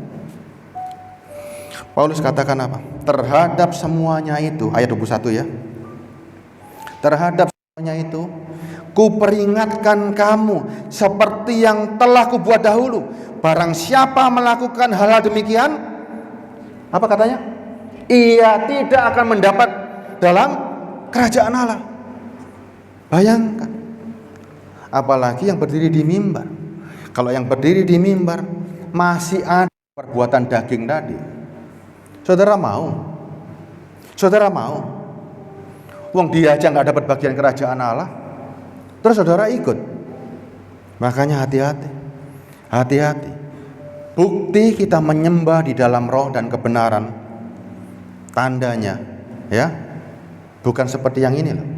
Paulus katakan apa? Terhadap semuanya itu, ayat 21 ya. Terhadap semuanya itu, kuperingatkan kamu seperti yang telah kubuat dahulu. Barang siapa melakukan hal-hal demikian, apa katanya? Ia tidak akan mendapat dalam kerajaan Allah. Bayangkan. Apalagi yang berdiri di mimbar. Kalau yang berdiri di mimbar masih ada perbuatan daging tadi. Saudara mau? Saudara mau? Wong dia aja nggak dapat bagian kerajaan Allah, terus saudara ikut? Makanya hati-hati, hati-hati. Bukti kita menyembah di dalam roh dan kebenaran, tandanya ya, bukan seperti yang ini loh.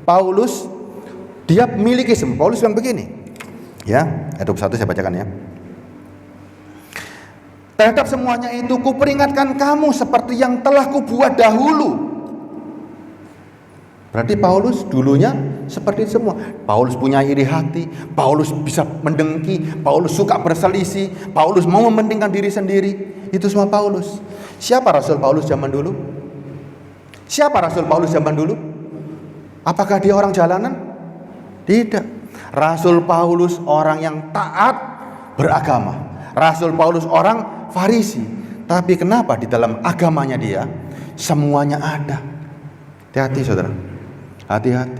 Paulus dia miliki semua. Paulus bilang begini ya, ayat 21 saya bacakan ya. Terhadap semuanya itu kuperingatkan kamu seperti yang telah kubuat dahulu. Berarti Paulus dulunya seperti itu semua. Paulus punya iri hati, Paulus bisa mendengki, Paulus suka berselisih, Paulus mau mementingkan diri sendiri. Itu semua Paulus. Siapa Rasul Paulus zaman dulu? Siapa Rasul Paulus zaman dulu? Apakah dia orang jalanan? Tidak. Rasul Paulus orang yang taat beragama. Rasul Paulus orang Farisi. Tapi kenapa di dalam agamanya dia semuanya ada? Hati-hati saudara. Hati-hati.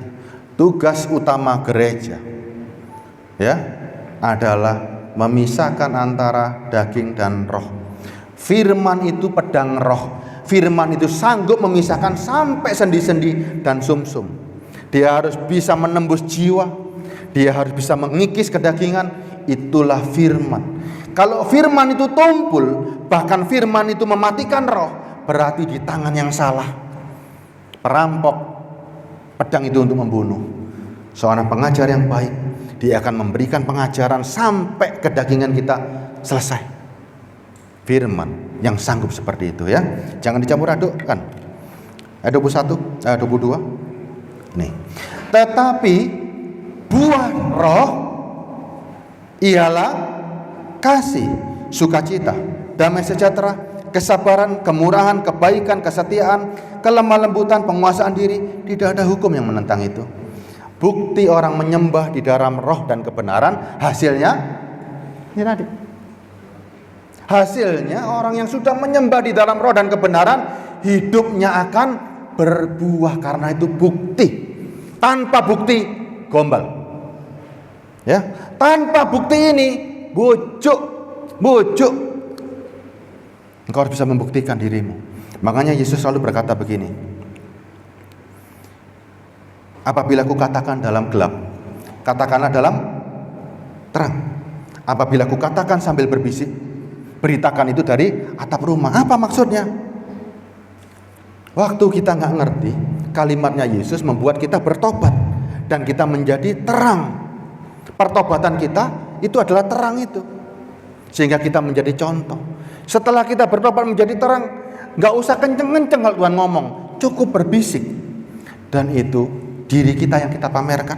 Tugas utama gereja ya adalah memisahkan antara daging dan roh. Firman itu pedang roh. Firman itu sanggup memisahkan sampai sendi-sendi dan sumsum. Dia harus bisa menembus jiwa. Dia harus bisa mengikis kedagingan. Itulah firman. Kalau firman itu tumpul, bahkan firman itu mematikan roh, berarti di tangan yang salah. Perampok pedang itu untuk membunuh. Seorang pengajar yang baik, dia akan memberikan pengajaran sampai kedagingan kita selesai. Firman yang sanggup seperti itu ya. Jangan dicampur adukkan. Ayat 21, ayat 22. Nih. Tetapi buah roh ialah kasih, sukacita, damai sejahtera, kesabaran, kemurahan, kebaikan, kesetiaan, kelemah lembutan, penguasaan diri. Tidak ada hukum yang menentang itu. Bukti orang menyembah di dalam roh dan kebenaran, hasilnya ini tadi. Hasilnya orang yang sudah menyembah di dalam roh dan kebenaran, hidupnya akan berbuah karena itu bukti. Tanpa bukti gombal. Ya, tanpa bukti ini bujuk. Engkau harus bisa membuktikan dirimu. Makanya Yesus selalu berkata begini. Apabila kukatakan dalam gelap, katakanlah dalam terang. Apabila kukatakan sambil berbisik, beritakan itu dari atap rumah. Apa maksudnya? Waktu kita nggak ngerti, kalimatnya Yesus membuat kita bertobat dan kita menjadi terang. Pertobatan kita itu adalah terang itu, sehingga kita menjadi contoh. Setelah kita bertobat menjadi terang, nggak usah kenceng-kenceng kalau Tuhan ngomong, cukup berbisik. Dan itu diri kita yang kita pamerkan.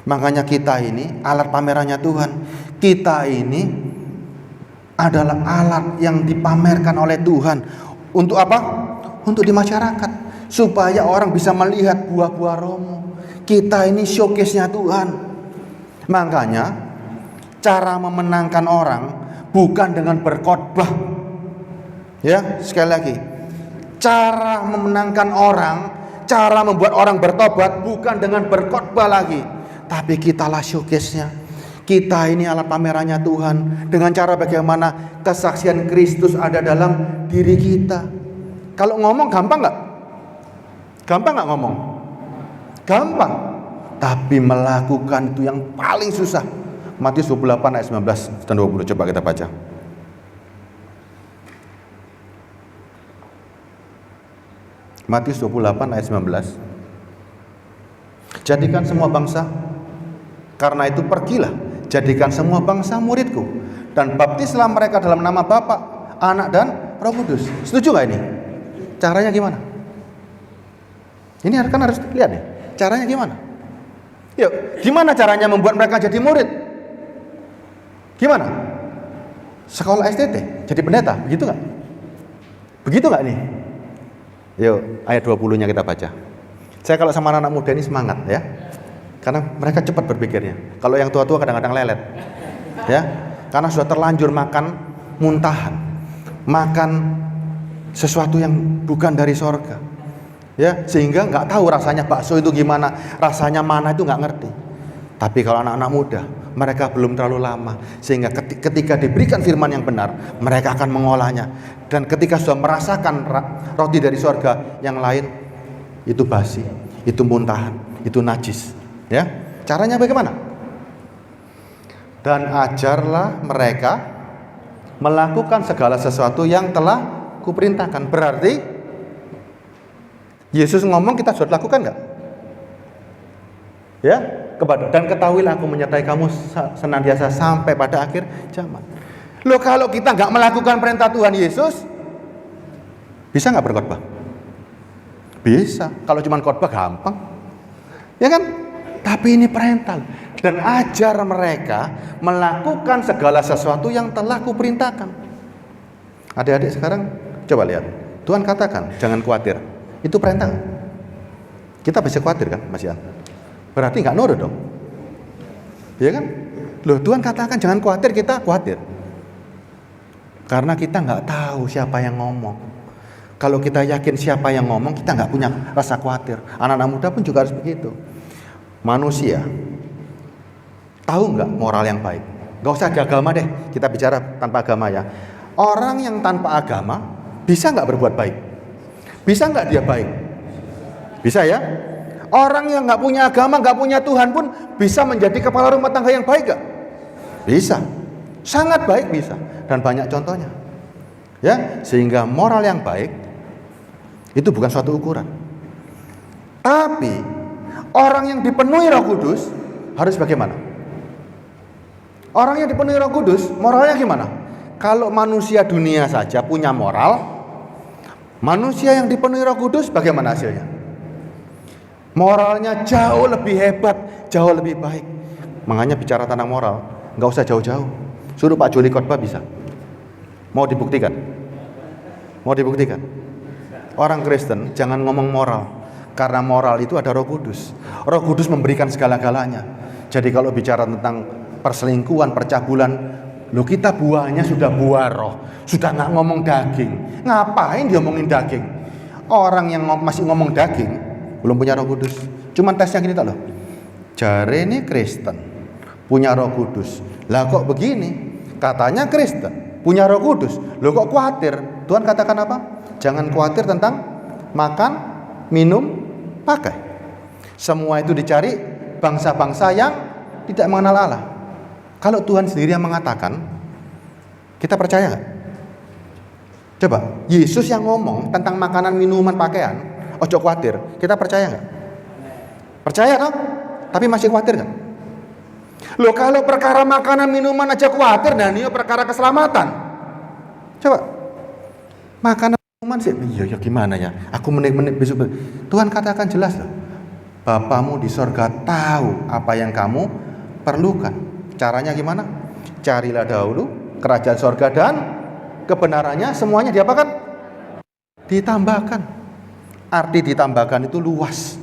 Makanya kita ini alat pamerannya Tuhan. Kita ini adalah alat yang dipamerkan oleh Tuhan. Untuk apa? Untuk di masyarakat, supaya orang bisa melihat buah-buah rohmu. Kita ini showcase-nya Tuhan. Makanya cara memenangkan orang bukan dengan berkhotbah. Ya, sekali lagi. Cara memenangkan orang, cara membuat orang bertobat bukan dengan berkhotbah lagi, tapi kitalah showcase-nya. Kita ini alat pamerannya Tuhan. Dengan cara bagaimana kesaksian Kristus ada dalam diri kita. Kalau ngomong gampang gak? Gampang gak ngomong? Gampang. Tapi melakukan itu yang paling susah. Matius 28 ayat 19 dan 20. Coba kita baca. Matius 28 ayat 19. Jadikan semua bangsa, karena itu pergilah, jadikan semua bangsa muridku, dan baptislah mereka dalam nama Bapa, Anak dan Roh Kudus. Setuju gak ini? Caranya gimana? Ini kan harus lihat nih. Caranya gimana? Yuk, gimana caranya membuat mereka jadi murid? Gimana? Sekolah STT, jadi pendeta, begitu gak? Begitu gak nih? Yuk, ayat 20-nya kita baca. Saya kalau sama anak muda ini semangat ya. Karena mereka cepat berpikirnya. Kalau yang tua-tua kadang-kadang lelet. Ya. Karena sudah terlanjur makan muntahan. Makan sesuatu yang bukan dari sorga. Ya, sehingga nggak tahu rasanya bakso itu gimana, rasanya mana itu nggak ngerti. Tapi kalau anak-anak muda, mereka belum terlalu lama, sehingga ketika diberikan firman yang benar, mereka akan mengolahnya. Dan ketika sudah merasakan roti dari sorga, yang lain itu basi, itu muntahan, itu najis. Ya, caranya bagaimana? Dan ajarlah mereka melakukan segala sesuatu yang telah kuperintahkan. Berarti Yesus ngomong kita sudah lakukan nggak? Ya, dan ketahuilah aku menyertai kamu senantiasa sampai pada akhir zaman. Loh, kalau kita nggak melakukan perintah Tuhan Yesus, bisa nggak berkhotbah? Bisa. Kalau cuma khotbah gampang, ya kan? Tapi ini perintah. Dan ajar mereka melakukan segala sesuatu yang telah kuperintahkan. Adik-adik sekarang coba lihat. Tuhan katakan jangan khawatir. Itu perintah. Kita bisa khawatir kan, Mas Ian? Berarti nggak nurut dong. Ya kan? Loh, Tuhan katakan jangan khawatir, kita khawatir. Karena kita nggak tahu siapa yang ngomong. Kalau kita yakin siapa yang ngomong, kita nggak punya rasa khawatir. Anak-anak muda pun juga harus begitu. Manusia tahu nggak moral yang baik? Nggak usah di agama deh, kita bicara tanpa agama ya. Orang yang tanpa agama bisa nggak berbuat baik? Bisa nggak dia baik? Bisa ya? Orang yang nggak punya agama, nggak punya Tuhan pun bisa menjadi kepala rumah tangga yang baik nggak? Bisa, sangat baik bisa, dan banyak contohnya. Ya, sehingga moral yang baik itu bukan suatu ukuran. Tapi orang yang dipenuhi Roh Kudus harus bagaimana? Orang yang dipenuhi Roh Kudus, moralnya gimana? Kalau manusia dunia saja punya moral, manusia yang dipenuhi Roh Kudus bagaimana hasilnya? Moralnya jauh lebih hebat, jauh lebih baik. Makanya bicara tentang moral, nggak usah jauh-jauh. Suruh Pak Joli khotbah bisa. Mau dibuktikan? Mau dibuktikan? Orang Kristen jangan ngomong moral, karena moral itu ada Roh Kudus. Roh Kudus memberikan segala-galanya. Jadi kalau bicara tentang perselingkuhan, percabulan, lo kita buahnya sudah buah roh, sudah nggak ngomong daging. Ngapain dia ngomongin daging? Orang yang masih ngomong daging belum punya Roh Kudus. Cuman tesnya gini tak loh. Jare ini Kristen punya Roh Kudus. Lah kok begini? Katanya Kristen punya Roh Kudus. Lo kok khawatir? Tuhan katakan apa? Jangan khawatir tentang makan, minum, pakai. Semua itu dicari bangsa-bangsa yang tidak mengenal Allah. Kalau Tuhan sendiri yang mengatakan, kita percaya nggak? Coba, Yesus yang ngomong tentang makanan, minuman, pakaian, ojo khawatir, kita percaya nggak? Percaya dong? Tapi masih khawatir nggak? Loh, kalau perkara makanan, minuman aja khawatir, dan ini perkara keselamatan. Coba, makanan, minuman sih, ya gimana ya? Aku menit-menit besok. Tuhan katakan jelas loh, Bapamu di sorga tahu apa yang kamu perlukan. Caranya gimana? Carilah dahulu kerajaan sorga dan kebenarannya, semuanya diapakan? Ditambahkan. Arti ditambahkan itu luas,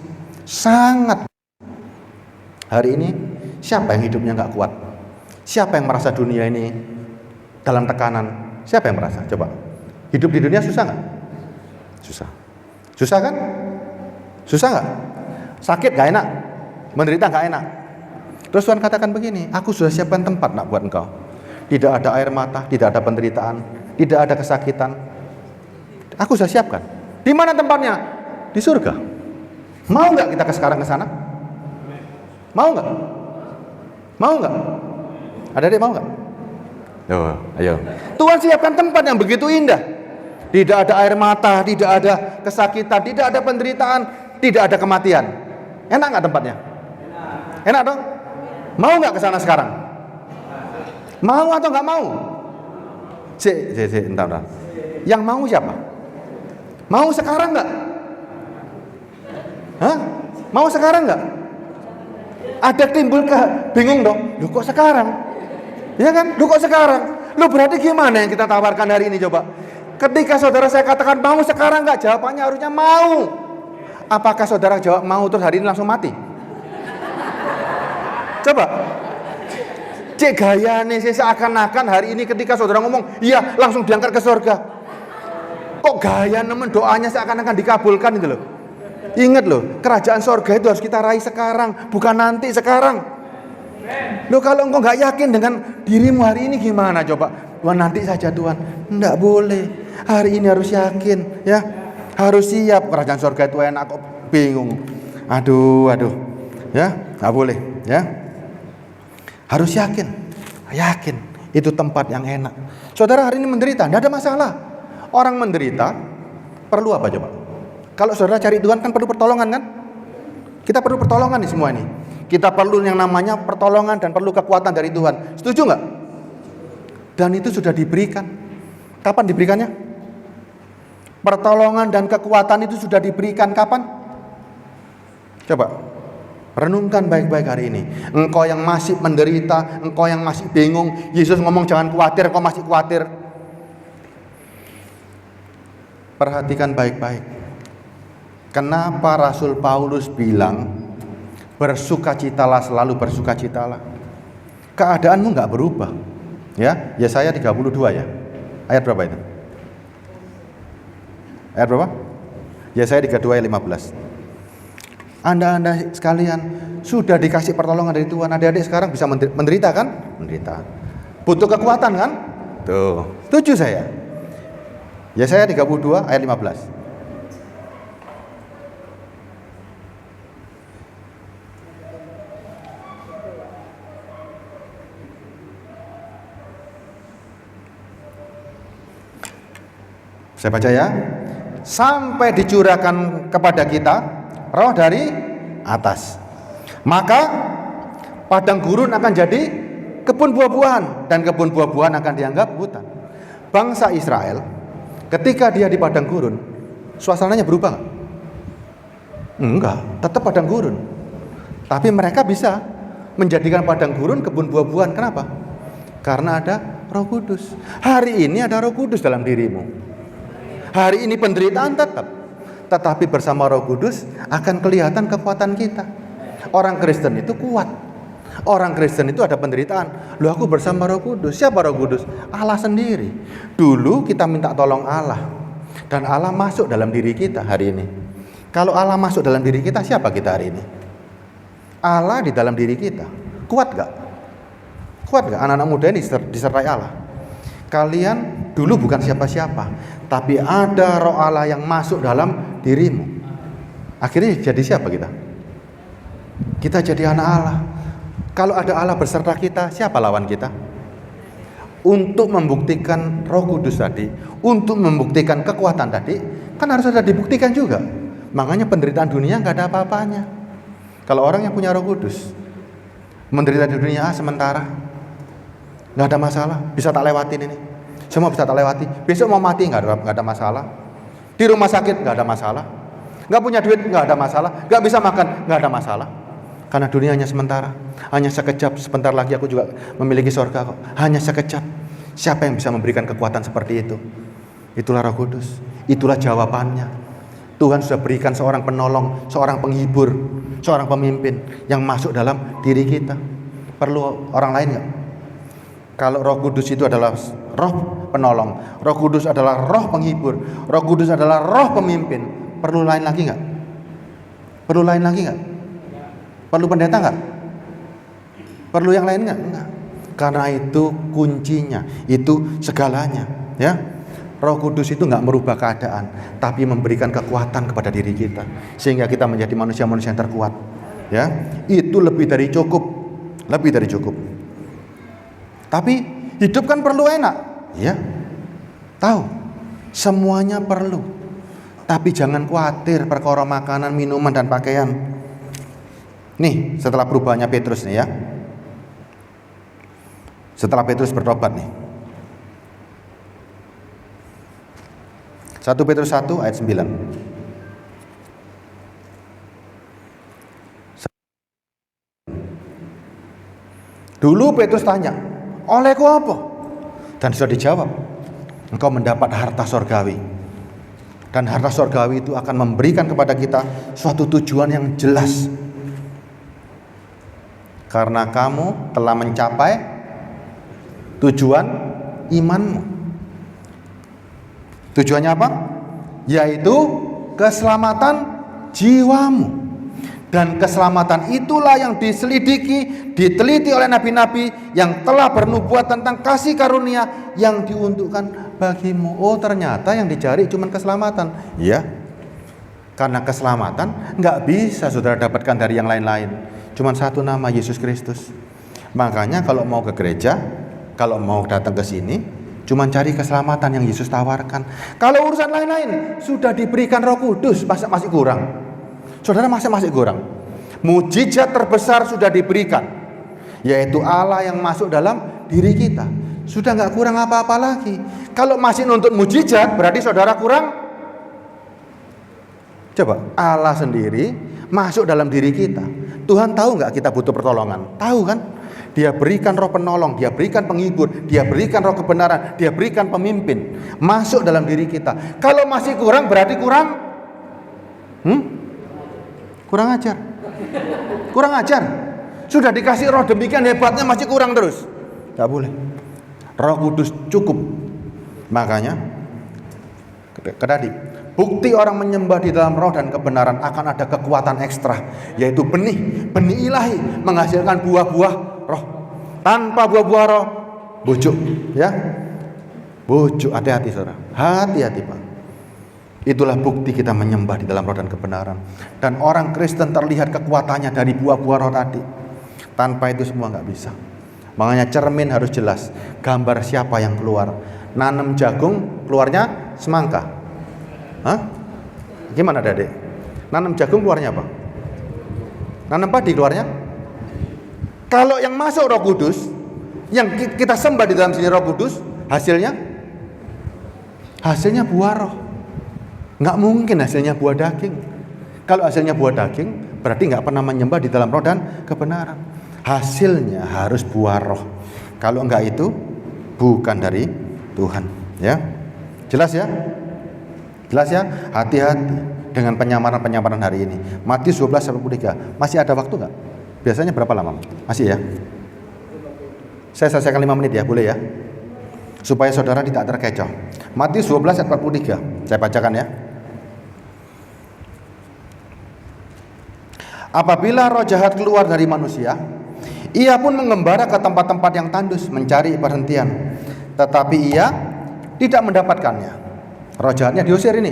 sangat. Hari ini siapa yang hidupnya nggak kuat? Siapa yang merasa dunia ini dalam tekanan? Siapa yang merasa? Coba, hidup di dunia susah nggak? Susah. Susah kan? Susah nggak? Sakit nggak enak? Menderita nggak enak? Terus Tuhan katakan begini, aku sudah siapkan tempat nak buat engkau. Tidak ada air mata, tidak ada penderitaan, tidak ada kesakitan. Aku sudah siapkan. Di mana tempatnya? Di surga. Mau nggak kita sekarang ke sana? Mau nggak? Mau nggak? Adik-adik mau nggak? Ayo. Tuhan siapkan tempat yang begitu indah. Tidak ada air mata, tidak ada kesakitan, tidak ada penderitaan, tidak ada kematian. Enak nggak tempatnya? Enak dong? Mau nggak ke sana sekarang? Mau atau nggak mau? Entar. Yang mau siapa? Mau sekarang nggak? Hah? Mau sekarang nggak? Ada timbul bingung dong. Loh kok sekarang? Ya kan? Loh kok sekarang? Loh berarti gimana yang kita tawarkan hari ini coba? Ketika saudara saya katakan mau sekarang nggak? Jawabannya harusnya mau. Apakah saudara jawab mau terus hari ini langsung mati? Coba, cek gaya nih seakan-akan hari ini ketika saudara ngomong, iya langsung diangkat ke surga. Kok gaya nemen doanya seakan-akan dikabulkan gitu loh. Ingat loh, kerajaan surga itu harus kita raih sekarang, bukan nanti, sekarang. Loh kalau engkau nggak yakin dengan dirimu hari ini gimana coba? Tuhan nanti saja Tuhan, enggak boleh. Hari ini harus yakin, ya, harus siap. Kerajaan surga itu enak kok, bingung. Aduh, ya, nggak boleh, ya. Harus yakin. Itu tempat yang enak. Saudara hari ini menderita, tidak ada masalah. Orang menderita perlu apa coba? Kalau saudara cari Tuhan kan perlu pertolongan kan? Kita perlu pertolongan nih semua ini. Kita perlu yang namanya pertolongan dan perlu kekuatan dari Tuhan. Setuju nggak? Dan itu sudah diberikan. Kapan diberikannya? Pertolongan dan kekuatan itu sudah diberikan kapan? Coba renungkan baik-baik hari ini. Engkau yang masih menderita, engkau yang masih bingung, Yesus ngomong jangan khawatir, engkau masih khawatir. Perhatikan baik-baik. Kenapa Rasul Paulus bilang bersukacitalah, selalu bersukacitalah? Keadaanmu nggak berubah. Ya, Yesaya 32 ya. Ayat berapa itu? Ayat berapa? Yesaya 32 ayat 15. Anda sekalian sudah dikasih pertolongan dari Tuhan. Adik-adik sekarang bisa menderita kan? Menderita. Butuh kekuatan kan? Tuh, setuju saya. Yesaya 32 ayat 15. Saya baca ya. Sampai dicurahkan kepada kita roh dari atas. Maka padang gurun akan jadi kebun buah-buahan, dan kebun buah-buahan akan dianggap hutan. Bangsa Israel ketika dia di padang gurun, suasananya berubah nggak? Enggak, tetap padang gurun. Tapi mereka bisa menjadikan padang gurun kebun buah-buahan. Kenapa? Karena ada Roh Kudus. Hari ini ada Roh Kudus dalam dirimu. Hari ini penderitaan tetap, tetapi bersama Roh Kudus akan kelihatan kekuatan kita. Orang Kristen itu kuat. Orang Kristen itu ada penderitaan. Loh, aku bersama Roh Kudus. Siapa Roh Kudus? Allah sendiri. Dulu kita minta tolong Allah, dan Allah masuk dalam diri kita hari ini. Kalau Allah masuk dalam diri kita, siapa kita hari ini? Allah di dalam diri kita. Kuat gak? Kuat gak? Anak-anak muda ini disertai Allah. Kalian dulu bukan siapa-siapa, tapi ada roh Allah yang masuk dalam dirimu. Akhirnya jadi siapa kita? Kita jadi anak Allah. Kalau ada Allah beserta kita, siapa lawan kita? Untuk membuktikan Roh Kudus tadi, untuk membuktikan kekuatan tadi, kan harus ada dibuktikan juga. Makanya penderitaan dunia nggak ada apa-apanya. Kalau orang yang punya Roh Kudus menderita di dunia sementara, nggak ada masalah, bisa tak lewatin ini. Semua bisa tak lewati. Besok mau mati nggak ada masalah. Di rumah sakit nggak ada masalah. Nggak punya duit nggak ada masalah. Nggak bisa makan nggak ada masalah. Karena dunia hanya sementara, hanya sekejap. Sebentar lagi aku juga memiliki surga kok. Hanya sekejap. Siapa yang bisa memberikan kekuatan seperti itu? Itulah Roh Kudus. Itulah jawabannya. Tuhan sudah berikan seorang penolong, seorang penghibur, seorang pemimpin yang masuk dalam diri kita. Perlu orang lain nggak? Kalau Roh Kudus itu adalah roh penolong, Roh Kudus adalah roh penghibur, Roh Kudus adalah roh pemimpin, perlu lain lagi nggak? Perlu lain lagi nggak? Perlu pendeta nggak? Perlu yang lain nggak? Enggak. Karena itu kuncinya, itu segalanya, ya. Roh Kudus itu nggak merubah keadaan, tapi memberikan kekuatan kepada diri kita, sehingga kita menjadi manusia-manusia yang terkuat, ya. Itu lebih dari cukup, lebih dari cukup. Tapi hidup kan perlu enak, ya. Tahu, semuanya perlu. Tapi jangan khawatir perkara makanan, minuman, dan pakaian. Nih, setelah perubahannya Petrus nih ya. Setelah Petrus bertobat nih. 1 Petrus 1 ayat 9. Dulu Petrus tanya, olehku apa? Dan sudah dijawab, engkau mendapat harta sorgawi. Dan harta sorgawi itu akan memberikan kepada kita suatu tujuan yang jelas. Karena kamu telah mencapai tujuan imanmu. Tujuannya apa? Yaitu keselamatan jiwamu. Dan keselamatan itulah yang diselidiki, diteliti oleh nabi-nabi yang telah bernubuat tentang kasih karunia yang diuntukkan bagimu. Oh, ternyata yang dicari cuma keselamatan. Iya. Karena keselamatan nggak bisa saudara dapatkan dari yang lain-lain. Cuma satu nama, Yesus Kristus. Makanya kalau mau ke gereja, Kalau mau datang ke sini, cuman cari keselamatan yang Yesus tawarkan. Kalau urusan lain-lain sudah diberikan Roh Kudus, masih kurang. Saudara, masih kurang. Mujizat terbesar sudah diberikan, yaitu Allah yang masuk dalam diri kita. Sudah nggak kurang apa-apa lagi. Kalau masih nuntut mujizat, berarti saudara kurang. Coba, Allah sendiri masuk dalam diri kita. Tuhan tahu nggak kita butuh pertolongan? Tahu kan? Dia berikan roh penolong, dia berikan penghibur, dia berikan roh kebenaran, dia berikan pemimpin. Masuk dalam diri kita. Kalau masih kurang, berarti kurang. Kurang ajar. Kurang ajar. Sudah dikasih roh demikian hebatnya masih kurang terus. Gak boleh. Roh Kudus cukup. Makanya tadi, bukti orang menyembah di dalam roh dan kebenaran akan ada kekuatan ekstra, yaitu benih ilahi menghasilkan buah-buah roh. Tanpa buah-buah roh, bujuk, ya. Bujuk, hati-hati saudara. Hati-hati Pak. Itulah bukti kita menyembah di dalam roh dan kebenaran. Dan orang Kristen terlihat kekuatannya dari buah-buah roh tadi. Tanpa itu semua nggak bisa. Makanya cermin harus jelas. Gambar siapa yang keluar. Nanam jagung, keluarnya semangka. Hah? Gimana Dedek? Nanam jagung keluarnya apa? Nanam padi keluarnya? Kalau yang masuk Roh Kudus, yang kita sembah di dalam sini Roh Kudus, hasilnya buah roh. Nggak mungkin hasilnya buah daging. Kalau hasilnya buah daging, berarti nggak pernah menyembah di dalam roh dan kebenaran. Hasilnya harus buah roh. Kalau enggak itu bukan dari Tuhan, ya. Jelas ya? Jelas ya? Hati-hati dengan penyamaran hari ini. Matius 12:23. Masih ada waktu enggak? Biasanya berapa lama? Masih ya? Saya selesaikan 5 menit ya, boleh ya? Supaya saudara tidak terkecoh. Matius 12:43. Saya bacakan ya. Apabila roh jahat keluar dari manusia, ia pun mengembara ke tempat-tempat yang tandus mencari perhentian, tetapi ia tidak mendapatkannya. Roh jahatnya diusir ini.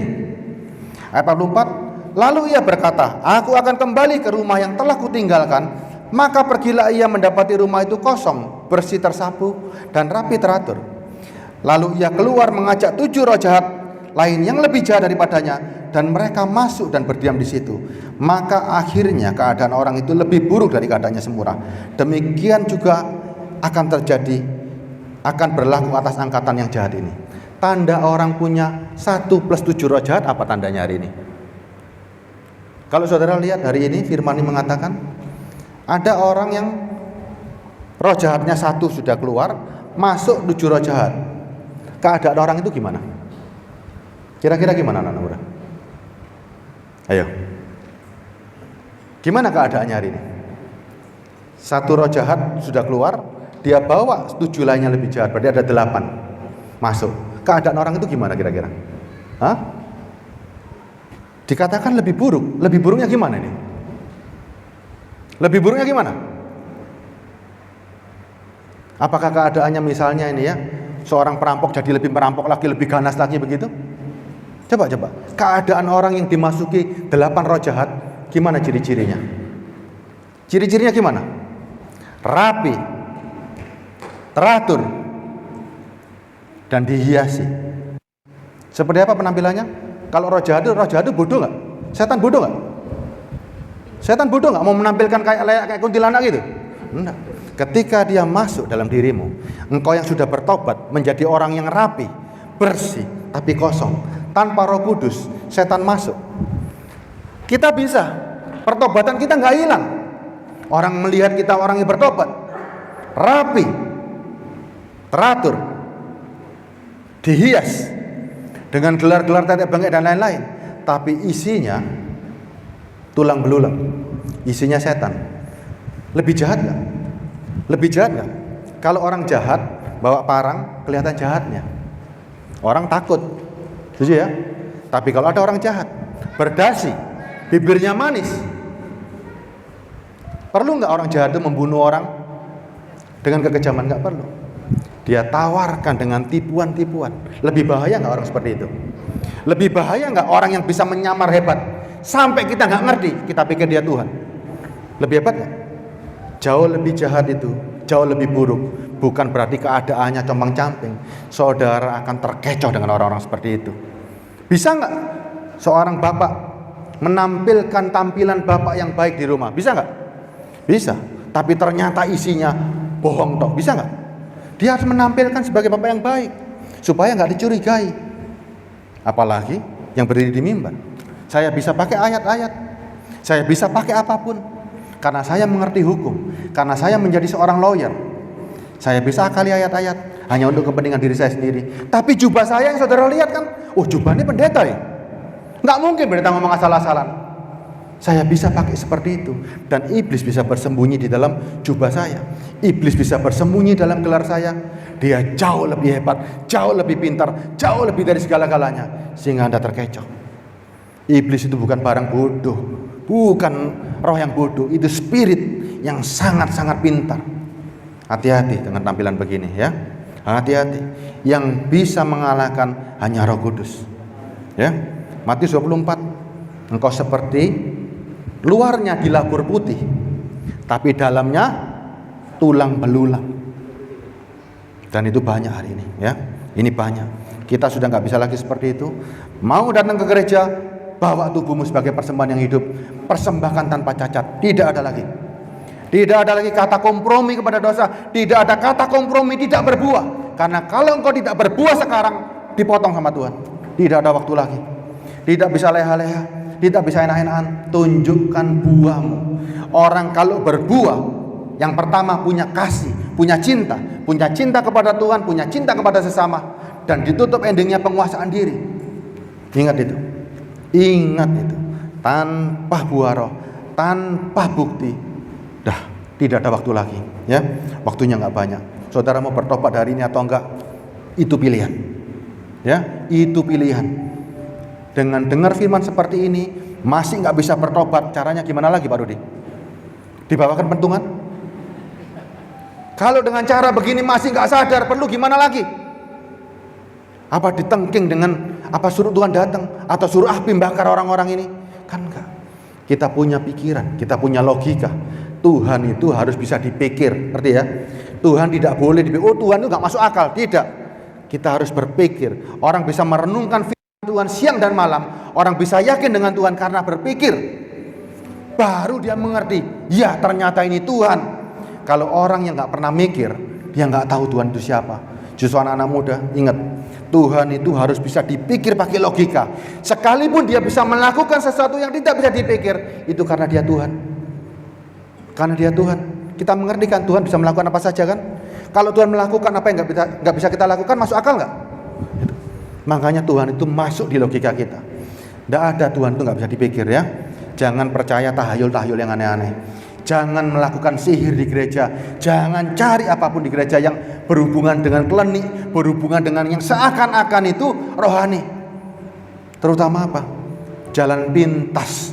Ayat 44, lalu ia berkata, aku akan kembali ke rumah yang telah kutinggalkan. Maka pergilah ia mendapati rumah itu kosong, bersih tersapu, dan rapi teratur. Lalu ia keluar mengajak 7 roh jahat lain yang lebih jahat daripadanya, dan mereka masuk dan berdiam di situ. Maka akhirnya keadaan orang itu lebih buruk dari keadaannya semula. Demikian juga akan terjadi, akan berlaku atas angkatan yang jahat ini. Tanda orang punya 1 + 7 roh jahat, apa tandanya hari ini? Kalau saudara lihat hari ini, firman ini mengatakan ada orang yang roh jahatnya 1 sudah keluar, masuk 7 roh jahat. Keadaan orang itu gimana? Kira-kira gimana anak-anak muda? Ayo. Gimana keadaannya hari ini? 1 roh jahat sudah keluar, dia bawa 7 lainnya lebih jahat, berarti ada 8 masuk. Keadaan orang itu gimana kira-kira? Hah? Dikatakan lebih buruk. Lebih buruknya gimana ini? Lebih buruknya gimana? Apakah keadaannya misalnya ini ya, seorang perampok jadi lebih merampok lagi, lebih ganas lagi begitu? Coba. Keadaan orang yang dimasuki 8 roh jahat, gimana ciri-cirinya? Ciri-cirinya gimana? Rapi, teratur, dan dihiasi. Seperti apa penampilannya? Kalau roh jahat itu bodoh nggak? Setan bodoh nggak? Setan bodoh nggak? Mau menampilkan kayak kuntilanak gitu? Enggak. Ketika dia masuk dalam dirimu, engkau yang sudah bertobat menjadi orang yang rapi, bersih, tapi kosong, tanpa Roh Kudus, setan masuk. Kita bisa, pertobatan kita nggak hilang. Orang melihat kita orang yang bertobat, rapi, teratur, dihias dengan gelar-gelar tetek bengek dan lain-lain, tapi isinya tulang belulang, isinya setan. Lebih jahat nggak? Lebih jahat nggak? Kalau orang jahat bawa parang, kelihatan jahatnya, orang takut, setuju ya? Tapi kalau ada orang jahat berdasi, bibirnya manis, perlu nggak orang jahat itu membunuh orang dengan kekejaman? Nggak perlu. Dia tawarkan dengan tipuan-tipuan. Lebih bahaya nggak orang seperti itu? Lebih bahaya nggak orang yang bisa menyamar hebat sampai kita nggak ngerti, kita pikir dia Tuhan? Lebih hebat nggak? Jauh lebih jahat itu, jauh lebih buruk. bukan berarti keadaannya compang-camping. Saudara akan terkecoh dengan orang-orang seperti itu. Bisa nggak seorang bapak menampilkan tampilan bapak yang baik di rumah? Bisa nggak? Bisa. Tapi ternyata isinya bohong toh. Bisa nggak? Dia harus menampilkan sebagai bapak yang baik supaya nggak dicurigai. Apalagi yang berdiri di mimbar. Saya bisa pakai ayat-ayat, saya bisa pakai apapun, karena saya mengerti hukum, karena saya menjadi seorang lawyer. Saya bisa akali ayat-ayat hanya untuk kepentingan diri saya sendiri. Tapi jubah saya yang saudara lihat kan, oh jubah ini pendeta ya. Nggak mungkin pendeta ngomong asal-asalan. Saya bisa pakai seperti itu. Dan iblis bisa bersembunyi di dalam jubah saya. Iblis bisa bersembunyi dalam gelar saya. Dia jauh lebih hebat, jauh lebih pintar, jauh lebih dari segala-galanya. Sehingga Anda terkecoh. Iblis itu bukan barang bodoh, bukan roh yang bodoh. Itu spirit yang sangat-sangat pintar. Hati-hati dengan tampilan begini ya. Hati-hati. Yang bisa mengalahkan hanya Roh Kudus. Ya. Matius 24. Engkau seperti luarnya dilabur putih, tapi dalamnya tulang belulang. Dan itu banyak hari ini ya. Ini banyak. Kita sudah nggak bisa lagi seperti itu. Mau datang ke gereja, bawa tubuhmu sebagai persembahan yang hidup, persembahkan tanpa cacat. Tidak ada lagi. Tidak ada lagi kata kompromi kepada dosa. Tidak ada kata kompromi tidak berbuah. Karena kalau engkau tidak berbuah sekarang, dipotong sama Tuhan. Tidak ada waktu lagi. Tidak bisa leha-leha, tidak bisa enak-enakan. Tunjukkan buahmu. Orang kalau berbuah, yang pertama punya kasih, punya cinta kepada Tuhan, punya cinta kepada sesama, dan ditutup endingnya penguasaan diri. Ingat itu. Ingat itu. Tanpa buah roh, tanpa bukti, dah tidak ada waktu lagi. Ya, waktunya nggak banyak. Saudara mau bertobat hari ini atau enggak? Itu pilihan. Ya, itu pilihan. Dengan dengar firman seperti ini, masih nggak bisa bertobat, caranya gimana lagi Pak Rudi? Dibawakan pentungan? Kalau dengan cara begini masih nggak sadar, perlu gimana lagi? Apa ditengking dengan apa suruh Tuhan datang atau suruh api bakar orang-orang ini? Kan enggak. Kita punya pikiran, kita punya logika. Tuhan itu harus bisa dipikir, ngerti ya? Tuhan tidak boleh dipikir. Oh Tuhan itu nggak masuk akal, tidak. Kita harus berpikir. Orang bisa merenungkan Tuhan siang dan malam. Orang bisa yakin dengan Tuhan karena berpikir. Baru dia mengerti, ya ternyata ini Tuhan. Kalau orang yang gak pernah mikir, dia gak tahu Tuhan itu siapa. Justru anak-anak muda, ingat, Tuhan itu harus bisa dipikir pakai logika. Sekalipun dia bisa melakukan sesuatu yang tidak bisa dipikir, itu karena dia Tuhan. Karena dia Tuhan. Kita mengerti kan Tuhan bisa melakukan apa saja kan. Kalau Tuhan melakukan apa yang gak bisa kita lakukan, masuk akal gak? Makanya Tuhan itu masuk di logika kita. Tidak ada Tuhan itu nggak bisa dipikir ya. Jangan percaya tahayul-tahayul yang aneh-aneh. Jangan melakukan sihir di gereja. Jangan cari apapun di gereja yang berhubungan dengan klinik, berhubungan dengan yang seakan-akan itu rohani. Terutama apa? Jalan pintas.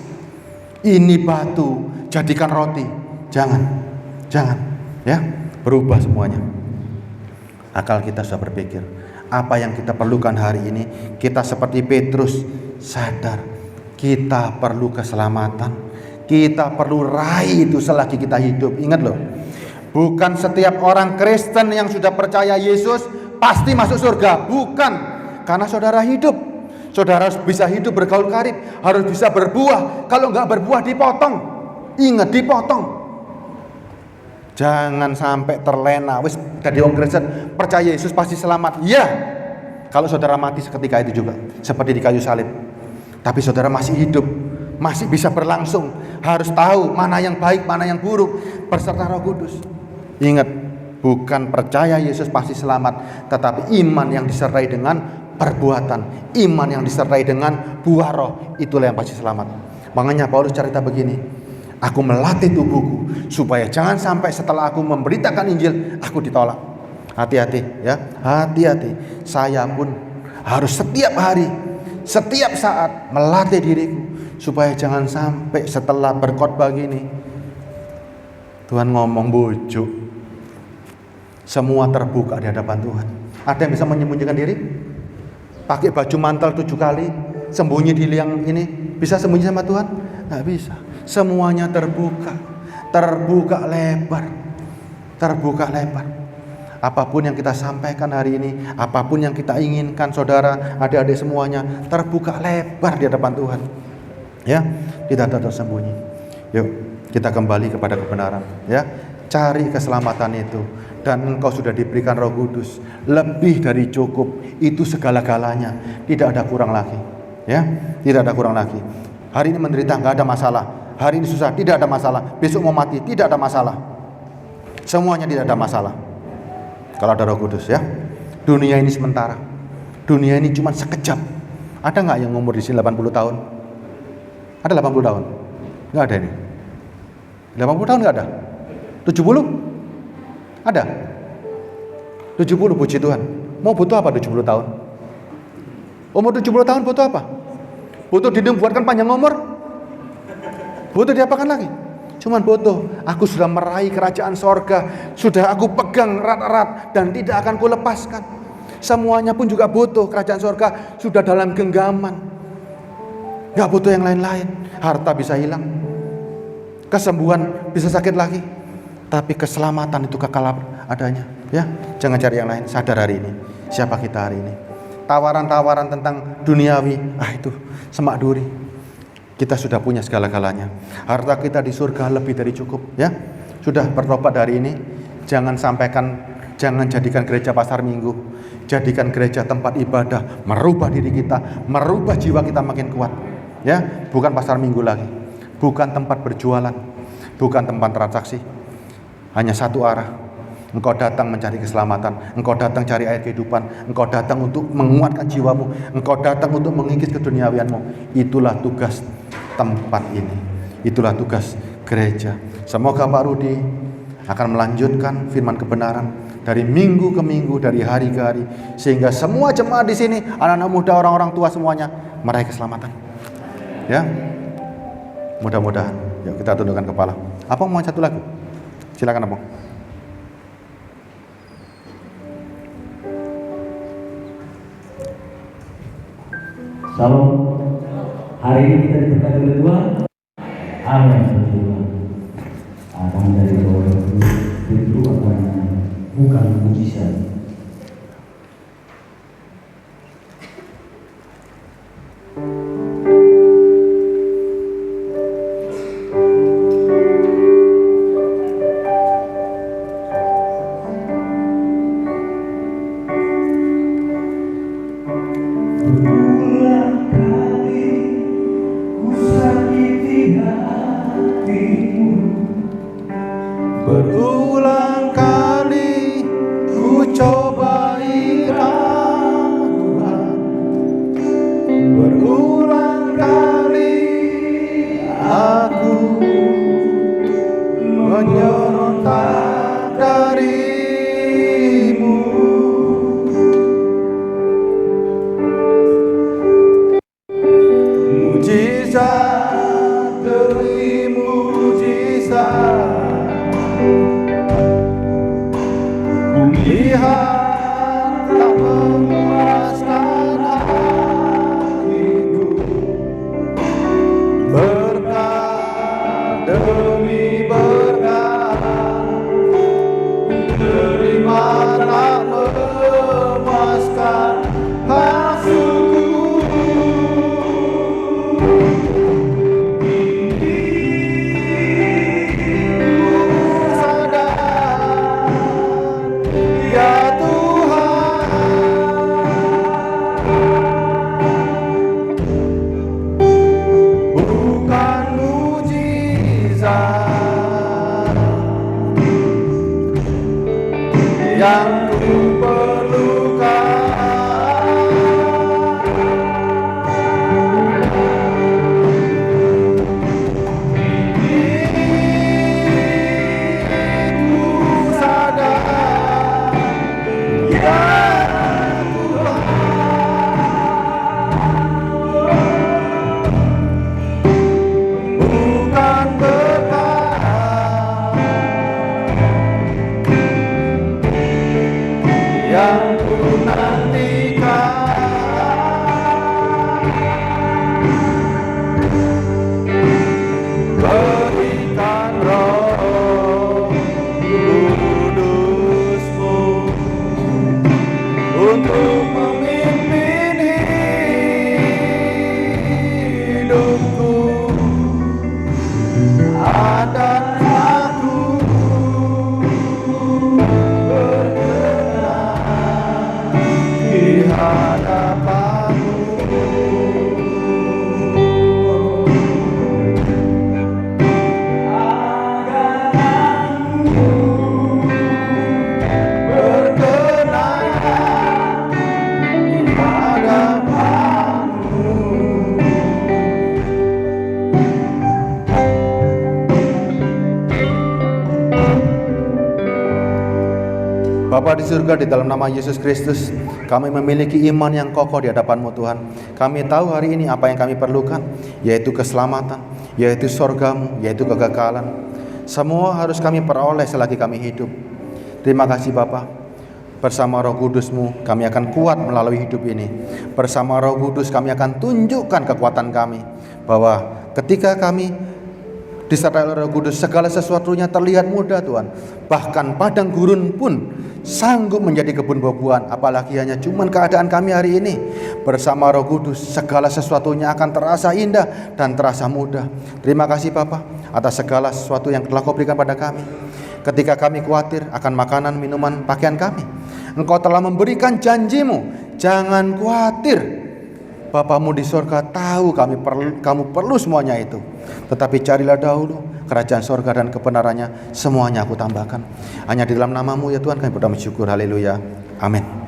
Ini batu, jadikan roti. Jangan ya. Berubah semuanya. Akal kita sudah berpikir. Apa yang kita perlukan hari ini, kita seperti Petrus sadar kita perlu keselamatan, kita perlu raih itu selagi kita hidup. Ingat loh, bukan setiap orang Kristen yang sudah percaya Yesus pasti masuk surga, bukan. Karena saudara hidup, saudara harus bisa hidup bergaul karib, harus bisa berbuah. Kalau nggak berbuah dipotong. Ingat, dipotong. Jangan sampai terlena. Wis dari orang Kristen percaya Yesus pasti selamat. Ya, kalau saudara mati seketika itu juga, seperti di kayu salib. Tapi saudara masih hidup, masih bisa berlangsung. Harus tahu mana yang baik, mana yang buruk, berserta Roh Kudus. Ingat, bukan percaya Yesus pasti selamat, tetapi iman yang disertai dengan perbuatan, iman yang disertai dengan buah roh, itulah yang pasti selamat. Makanya Paulus cerita begini. Aku melatih tubuhku supaya jangan sampai setelah aku memberitakan Injil aku ditolak. Hati-hati ya, hati-hati. Saya pun harus setiap hari, setiap saat melatih diriku supaya jangan sampai setelah berkhotbah gini Tuhan ngomong bujuk, semua terbuka di hadapan Tuhan. Ada yang bisa menyembunyikan diri? Pakai baju mantel 7 kali, sembunyi di liang ini, bisa sembunyi sama Tuhan? Nggak bisa. Semuanya terbuka lebar, terbuka lebar. Apapun yang kita sampaikan hari ini, apapun yang kita inginkan, saudara, adik-adik semuanya, terbuka lebar di hadapan Tuhan. Ya, tidak ada tersembunyi. Yuk, kita kembali kepada kebenaran. Ya, cari keselamatan itu. Dan engkau sudah diberikan Roh Kudus, lebih dari cukup. Itu segala-galanya, tidak ada kurang lagi. Ya, tidak ada kurang lagi. Hari ini menderita, nggak ada masalah. Hari ini susah, tidak ada masalah. Besok mau mati, tidak ada masalah. Semuanya tidak ada masalah. Kalau ada Roh Kudus, ya. Dunia ini sementara. Dunia ini cuma sekejap. Ada nggak yang umur di sini 80 tahun? Ada 80 tahun? Nggak ada ini. 80 tahun nggak ada? 70? Ada? 70, puji Tuhan. Mau butuh apa 70 tahun? Umur 70 tahun butuh apa? Butuh dibuatkan panjang umur? Butuh diapakan lagi? Cuman butuh, aku sudah meraih kerajaan sorga, sudah aku pegang erat-erat dan tidak akan kulepaskan. Semuanya pun juga butuh kerajaan sorga, sudah dalam genggaman. Gak butuh yang lain-lain. Harta bisa hilang, kesembuhan bisa sakit lagi, tapi keselamatan itu kekal adanya. Ya, jangan cari yang lain. Sadar hari ini siapa kita hari ini. Tawaran-tawaran tentang duniawi, itu semak duri. Kita sudah punya segala-galanya. Harta kita di surga lebih dari cukup. Ya, sudah bertobat hari ini. Jangan jadikan gereja pasar minggu. Jadikan gereja tempat ibadah, merubah diri kita, merubah jiwa kita makin kuat. Ya, bukan pasar minggu lagi, bukan tempat berjualan, bukan tempat transaksi. Hanya satu arah. Engkau datang mencari keselamatan, engkau datang cari air kehidupan, engkau datang untuk menguatkan jiwamu, engkau datang untuk mengikis keduniawianmu. Itulah tugas tempat ini, itulah tugas gereja. Semoga Pak Rudi akan melanjutkan firman kebenaran dari minggu ke minggu, dari hari ke hari, sehingga semua jemaat di sini, anak-anak muda, orang-orang tua semuanya meraih keselamatan. Ya, mudah-mudahan. Yuk kita tundukkan kepala. Apa mau satu lagu? Silakan Abang. Shalom. Hari ini kita diberkati oleh Tuhan. Amin. Akan dari Roh itu akan bukan mujizat. Berulang kali ku coba irah Tuhan, berulang kali aku menyerontak darimu. Mujizat demi mujizat, lihat tak memuaskan hatiku, berkat demi berkat, terima tak memuaskan maksudku. Yang ku perlukan, ku sadar, ya Tuhan, bukan berkat yang ku untuk memimpin hidupku. Ada aku berkenan di hadapanmu. Bapa di surga, di dalam nama Yesus Kristus, kami memiliki iman yang kokoh di hadapan-Mu Tuhan. Kami tahu hari ini apa yang kami perlukan, yaitu keselamatan, yaitu sorga-Mu, yaitu kekekalan. Semua harus kami peroleh selagi kami hidup. Terima kasih Bapa. Bersama Roh Kudus-Mu kami akan kuat melalui hidup ini. Bersama Roh Kudus kami akan tunjukkan kekuatan kami, bahwa ketika kami disertai oleh Roh Kudus, segala sesuatunya terlihat mudah Tuhan. Bahkan padang gurun pun sanggup menjadi kebun buah-buahan, apalagi hanya cuman keadaan kami hari ini. Bersama Roh Kudus segala sesuatunya akan terasa indah dan terasa mudah. Terima kasih Bapa atas segala sesuatu yang telah Kau berikan pada kami. Ketika kami khawatir akan makanan, minuman, pakaian kami, Engkau telah memberikan janji-Mu, jangan khawatir. Bapamu di surga tahu kamu perlu semuanya itu. Tetapi carilah dahulu kerajaan surga dan kebenarannya, semuanya aku tambahkan. Hanya di dalam nama-Mu ya Tuhan kami berdoa bersyukur. Haleluya. Amin.